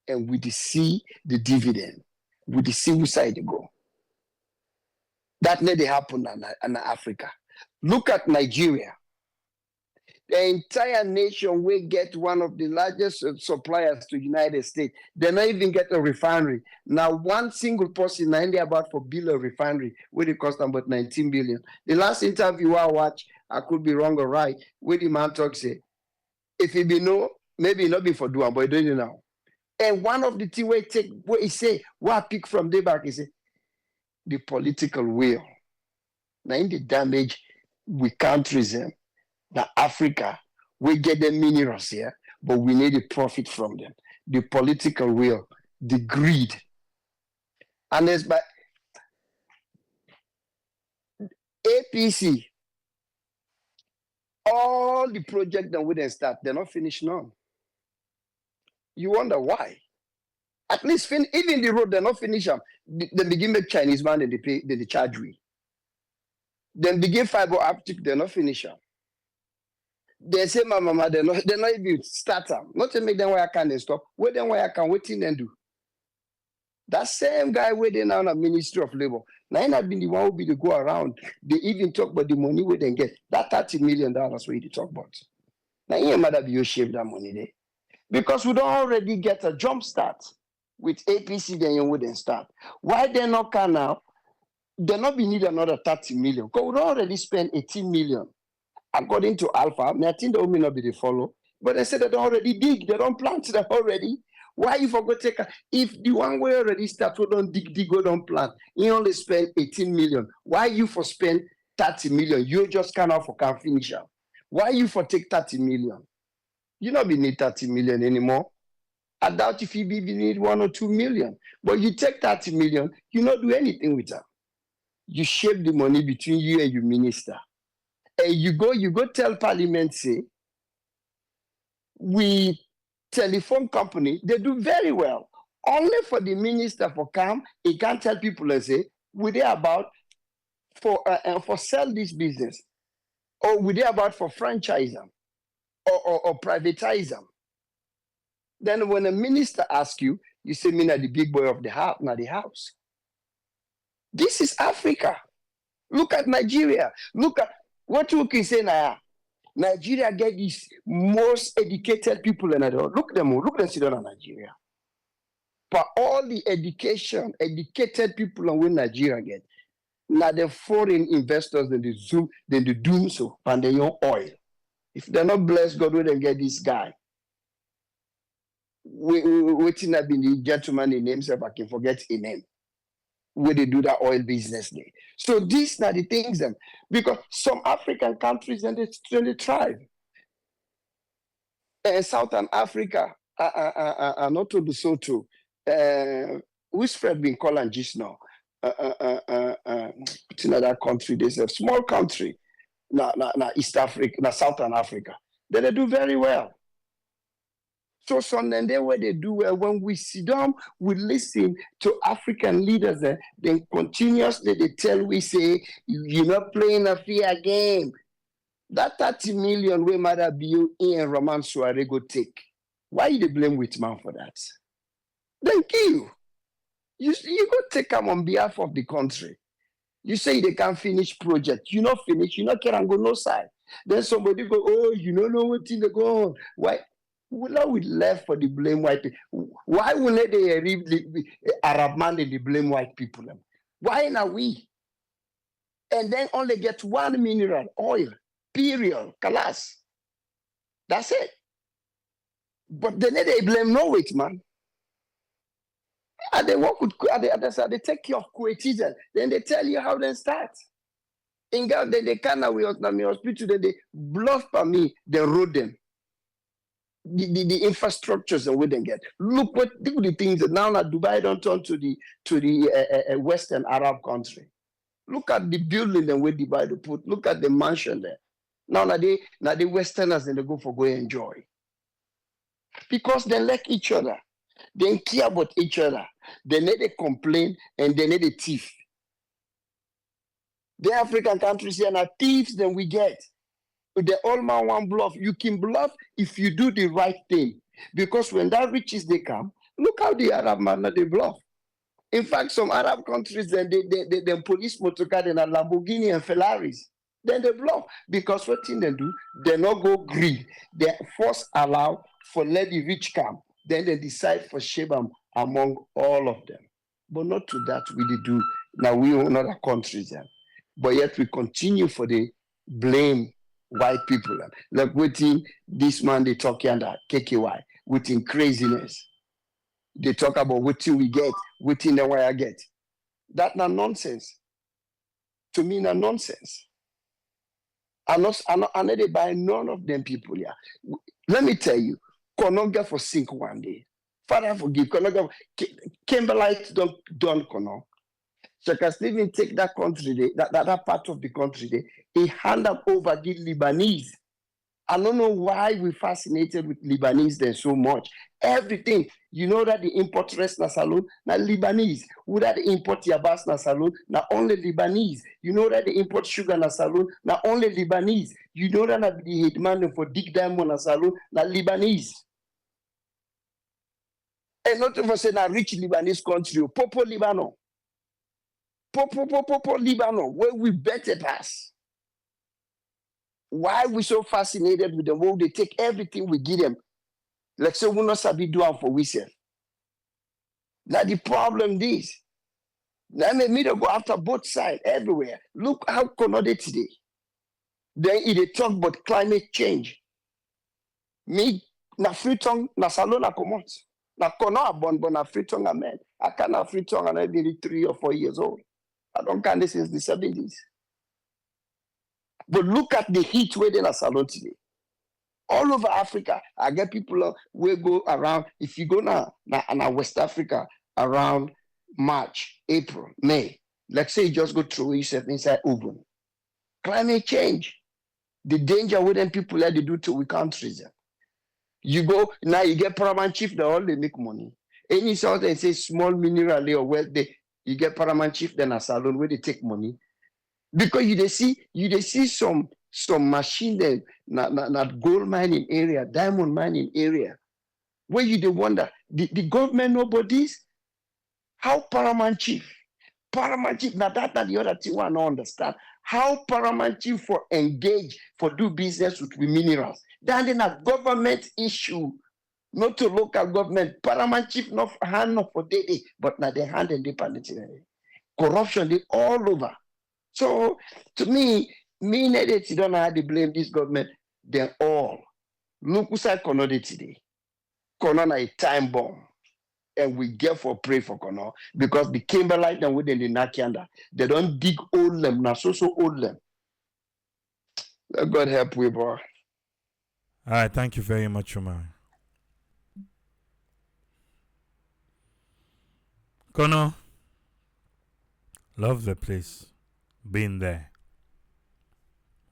S7: And we see the dividend. We see which side they go. That never happen in Africa. Look at Nigeria. The entire nation will get one of the largest suppliers to the United States. They not even get a refinery. Now, one single person in India about for build a refinery, where it cost about 19 billion. The last interview I watched, I could be wrong or right, where the man talk say, if he be no, maybe not be for doing, but he doing it now. And one of the things where he say, what I pick from the back, he say, the political will. Now in the damage we countries them. Now Africa, we get the minerals here, but we need a profit from them. The political will, the greed. And there's by APC, All the projects that we didn't start, they're not finished none. You wonder why? At least even the road, they're not finished. They begin make Chinese man and they charge we. Then begin fiber optic, they're not finished. They say, mama, they're not even start them. Not to make them where I can stop. Where them where I can wait in and do. That same guy waiting on the Ministry of Labor. Now he not been the one who be to go around. They even talk about the money we then get. That $30 million where they talk about. Now he might be shave that money there. Because we don't already get a jump start with APC, then you wouldn't start. Why they not can now? They not be need another 30 million. Because we don't already spend 18 million. According to Alpha, I think they may not be the follow. But they said they don't already dig. They don't plant them already. Why you forgot take if the one way already start, we don't dig, we don't plant. You only spend 18 million. Why you for spend 30 million? You just cannot for can finish up. Why you for take 30 million? You not be need 30 million anymore. I doubt if you be need 1 or 2 million. But you take 30 million, you not do anything with that. You share the money between you and your minister. And you go tell Parliament, say, we telephone company, they do very well. Only for the minister for come, he can't tell people and say, we they about for sell this business, or we they about for franchise them, or privatize them. Then when a minister asks you, you say, me na the big boy of the house, not the house. This is Africa. Look at Nigeria. Look at what you can say now. Nigeria get these most educated people in the world. Look them sit down in Nigeria. But all the educated people in Nigeria get, now the foreign investors then they doom so and they own oil. If they're not blessed, God will then get this guy. Waiting up in the gentleman in himself, I can forget his name. Where they do that oil business there. So these are the things them because some African countries and they thrive. Southern Africa, not to do so too. Which Fred been calling just now? It's another country. There's a small country, now East Africa, now Southern Africa. They do very well. So Sunday where they do well, when we sit down, we listen to African leaders, then continuously they tell we say, you're not playing a fair game. That 30 million we might have been in Roman Suare go take. Why you blame Whitman for that? Thank you. You go take them on behalf of the country. You say they can't finish project. You not finish, you not care and go no side. Then somebody go, oh, you don't know what thing they go on. Why? Will we left for the blame white people? Why will they leave the Arab man and the blame white people? Why not we? And then only get one mineral, oil, period, kalas. That's it. But then they blame no weight, man. And they work with, they take care of Kuwaitians. Then they tell you how they start. In God, then they can't hospital, then they bluff by me, they road them. The infrastructures and we then get. Look the things that now Dubai don't turn to the Western Arab country. Look at the building and where Dubai to put. Look at the mansion there. Now the Westerners and they go enjoy. Because they like each other. They care about each other. They need to complain and they need a thief. The African countries here are thieves than we get. The old man one bluff. You can bluff if you do the right thing. Because when that riches they come, look how the Arab man they bluff. In fact, some Arab countries then they police motorcar and a Lamborghini and Ferraris. Then they bluff. Because what thing they do, they not go greed. They first allow for let the rich come. Then they decide for Shebam among all of them. But not to that we do. Now we own other countries then. But yet we continue for the blame white people. Like waiting this man they talk under KKY, waiting craziness. They talk about what we get, waiting the way I get. That not nonsense. To me, not nonsense. I know they buy none of them people here. Let me tell you, Konoga for sink one day. Father forgive. Konoga, Kimberlite don't Kono. So can Stephen take that country, that part of the country, he hand up over the Lebanese. I don't know why we fascinated with Lebanese then so much. Everything, you know that the import rest na salon, na Lebanese. Who that the import yabas na salon, na only Lebanese. You know that the import sugar na salon, na only Lebanese. You know that the headman for dig diamond na salon, na Lebanese. And not even say na rich Lebanese country, Popo Lebanon. Popo Lebanon, where we better pass. Why we so fascinated with them? Well, they take everything we give them. Like say we not sabi do am for we sell. Now the problem is, now me to go after both sides everywhere. Look how connected today. Then they talk about climate change. Me na free tongue na salon na comot. Na kono abon na free tongue amen. I can't free tongue and I be 3 or 4 years old. I don't count this since the 70s. But look at the heat where they na salon today. All over Africa, I get people will go around. If you go now West Africa around March, April, May, like say you just go through yourself inside oven. Climate change, the danger with them people like they do to we countries. You go now, you get paramount chief, they all they make money. Any sort they say small mineral or wealth, you get paramount chief, then a salon where they take money. Because you see some machine there, not gold mining area, diamond mining area, where you wonder the government nobody's how paramount chief now that the other thing I don't understand how paramount chief for engage for do business with minerals. Then a government issue, not to local government. Paramount chief not hand not for day, but now they hand independent. Corruption they all over. So to me that you don't have to blame this government. They're all. Look who's Kono today. Kono na a time bomb. And we get for pray for Kono because the Kimberlite and within the Nakianda, they don't dig old them, not so old them. Let God help we, bro.
S1: All right, thank you very much, Omar. Kono, love the place. Been there.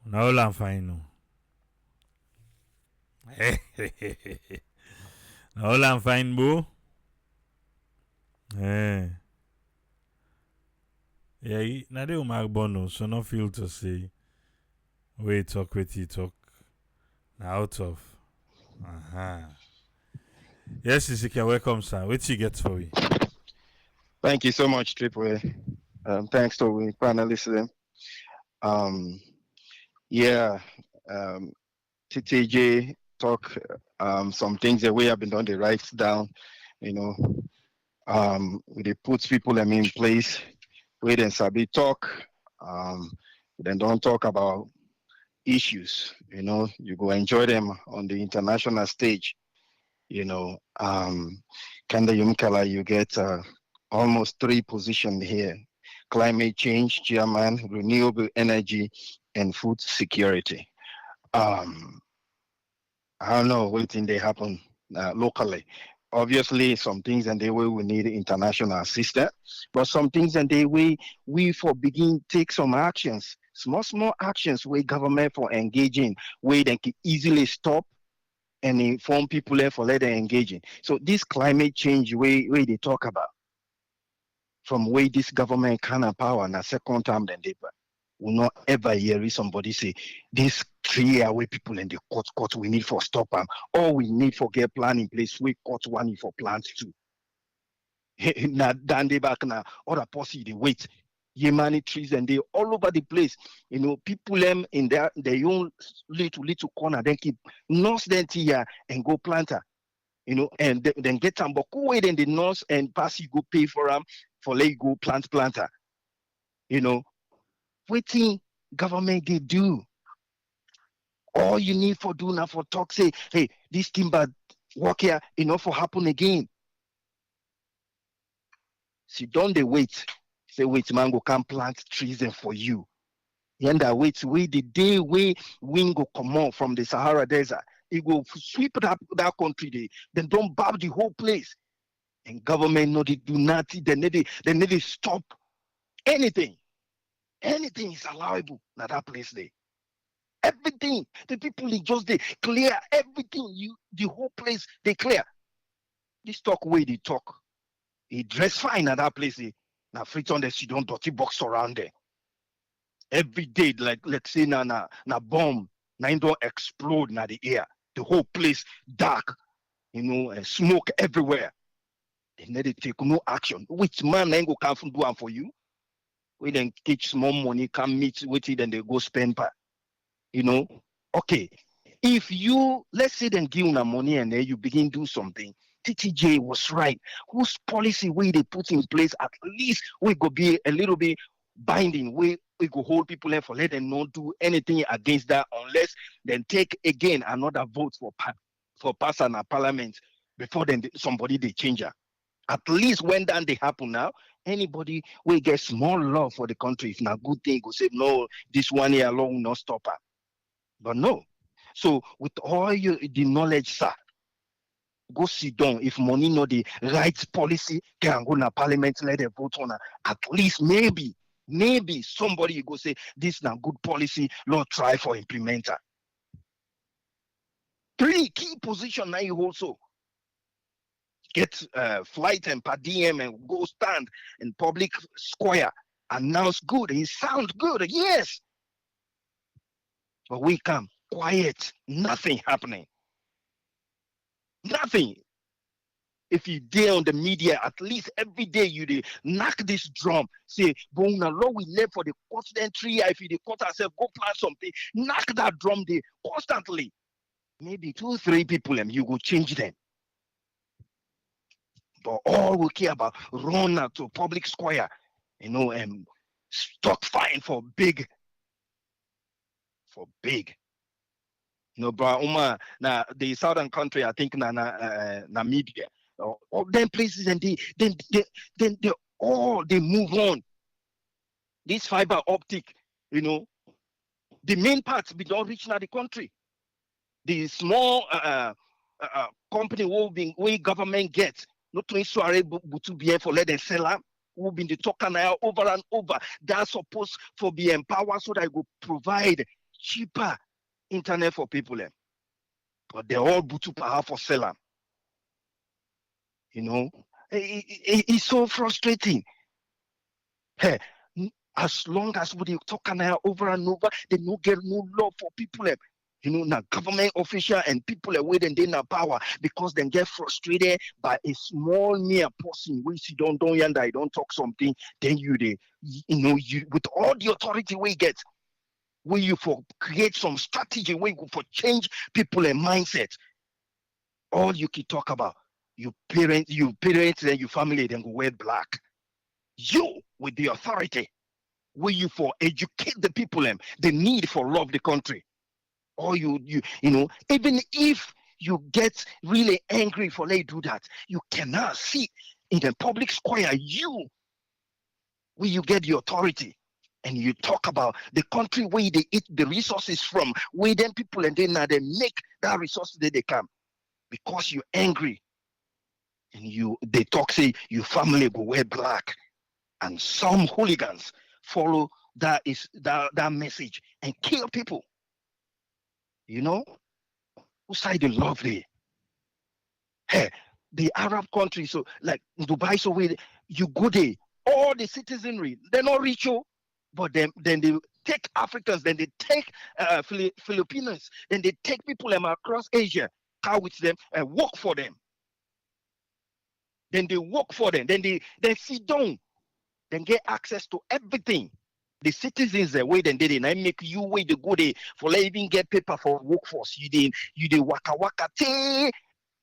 S1: Now I'm fine. Now I'm fine, boo. Yeah, now they Omar Bono, so no feel to say, we talk with you talk. Now out of. Yes, Isika, welcome, sir. What you get for me?
S8: Thank you so much, Triple A. Thanks to the panelists. TTJ talk some things that we have been done, they write down, they put people in place, wait and sabi talk, then don't talk about issues, you go enjoy them on the international stage, Kanda Yumkala, you get almost 3 positions here: climate change, chairman, renewable energy, and food security. I don't know what thing they happen locally. Obviously, some things and the way we need international assistance, but some things and the way we for begin take some actions, small actions where government for engaging, where they can easily stop and inform people there for let them engaging. So this climate change way they talk about, from where this government can empower na second term than they will not ever hear somebody say this 3 year away people in the court we need for stop them. All we need for get plan in place, we court one for plants too. Now dan they back now other policy they wait. Yemani trees and they all over the place. People them in their own little corner, then keep nurse them here and go planter. And then get them but go away then the nurse and pass you go pay for them for let you go planter. Waiting government they do. All you need for do now for talk say, hey, this timber work here, for happen again. See, don't they wait. Say, wait, man, go come plant trees and for you. And that wait the day wind go come on from the Sahara Desert. It will sweep that country, then don't bab the whole place. And government know they do nothing, they need to stop anything. Anything is allowable at that place there. everything. The people they just they clear everything. The whole place they clear. This talk way they talk. He dress fine at that place. Now free on the she don't dirty box around there. Every day, like let's say na bomb, na it don't explode na the air. The whole place dark, smoke everywhere. They need to take no action. Which man ain't go come from do am for you? We then catch small money, come meet with it, and they go spend back. Okay. If you let's say then give them money and then you begin do something, TTJ was right. Whose policy way they put in place, at least we go be a little bit binding. We go hold people there for let them not do anything against that unless then take again another vote for pass an parliament before then somebody they change her. At least when that they happen now, anybody will get small love for the country. If not good thing, go say no, this one year alone not stop her. But no. So with all the knowledge, sir, go sit down. If money not the right policy, can go to parliament, let them vote on her. At least maybe somebody you go say this not good policy, Lord try for implementer. 3 key position now you also get flight and per diem and go stand in public square, announce good, it sounds good, yes. But we come quiet, nothing happening. Nothing. If you dare on the media, at least every day you knock this drum, say, Bona law we live for the constant tree. If you cut ourselves, go plant something, knock that drum there constantly. Maybe 2, 3 people and you go change them. But all we care about run out to public square, and stop fighting for big. Bro, now the southern country, I think Namibia, all them places, and they all they move on. This fiber optic, the main parts be don't reach now the country. The small company we government get, not to soiree to be for let them sell up. Who been the talker now over and over. That's supposed for be empowered so that I go provide cheaper internet for people. But they're all butu power for seller. It's so frustrating. Hey, as long as we talk now over and over, they no get no love for people. Now government official and people waiting they not power because they get frustrated by a small mere person which you don't yonder, I don't talk something, then you with all the authority we get, where you for create some strategy, where you for change people and mindset. All you can talk about, you parents and your family, then go wear black. You with the authority, where you for educate the people and the need for love the country. Or you even if you get really angry for they do that, you cannot sit in the public square, where you get the authority and you talk about the country where they eat the resources from, where them people and then now they make that resources that they come because you're angry and they talk say your family go wear black, and some hooligans follow that message and kill people. Who side the lovely? Hey, the Arab countries, so like Dubai, so where you go there, all the citizenry, they're not rich, but then they take Africans, then they take Filipinos, then they take people across Asia, car with them and work for them. Then they work for them, then they sit down, then get access to everything. The citizens the way then they make you wait to go there for let even get paper for workforce. You did waka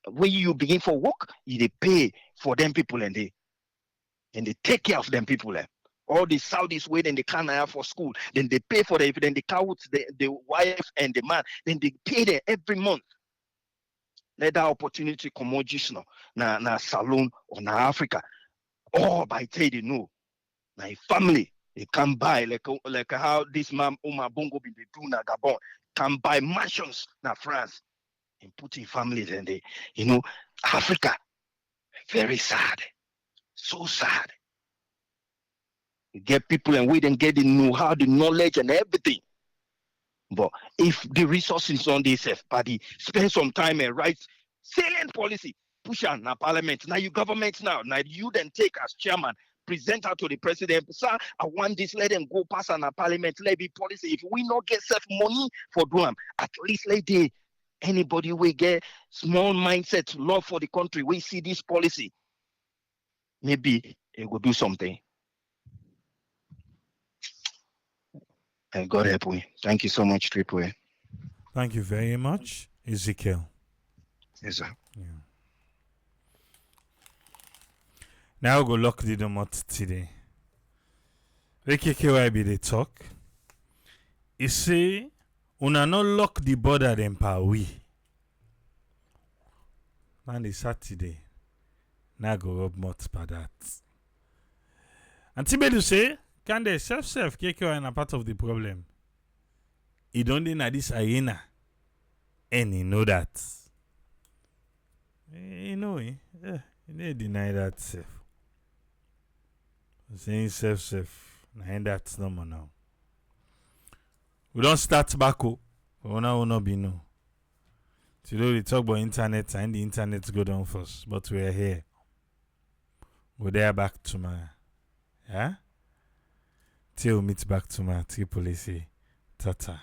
S8: when you begin for work, you pay for them people and they take care of them people. All the Saudis wait and they can't hire for school, then they pay for them, then they count the wife and the man, then they pay them every month. Let that opportunity come on just now, na Salon or na Africa. All by say they know. Now family, they can buy like how this man Omar Bongo been do na Gabon, can buy mansions na France and put in families and they, Africa, very sad, so sad. You get people and we then get the know-how, the knowledge and everything. But if the resources on this party spend some time and write salient policy, push on now parliament. Now you government now you then take as chairman, present out to the president. Sir, I want this, let them go pass on a parliament, let be policy. If we not get self money for them, at least let they anybody will get small mindset, love for the country. We see this policy. Maybe it will do something. And God help we. Thank you so much, Triple A.
S1: Thank you very much, Ezekiel.
S8: Yes, sir.
S1: Yeah. Now we'll go lock the domot today. VKKY be the talk. He say, una no lock the border them pa we. Now the Saturday. Now go rub mouth for that. And Tibedu say, can they self KKY na part of the problem? He don't in this arena. And he know that. He know it. Yeah, he didn't deny that self. Saying self. And that's normal now. We don't start back. We don't be no. Today we talk about internet and the internet go down first. But we are here. Go there back tomorrow. Yeah? Till we meet back tomorrow. Triple A say, tata.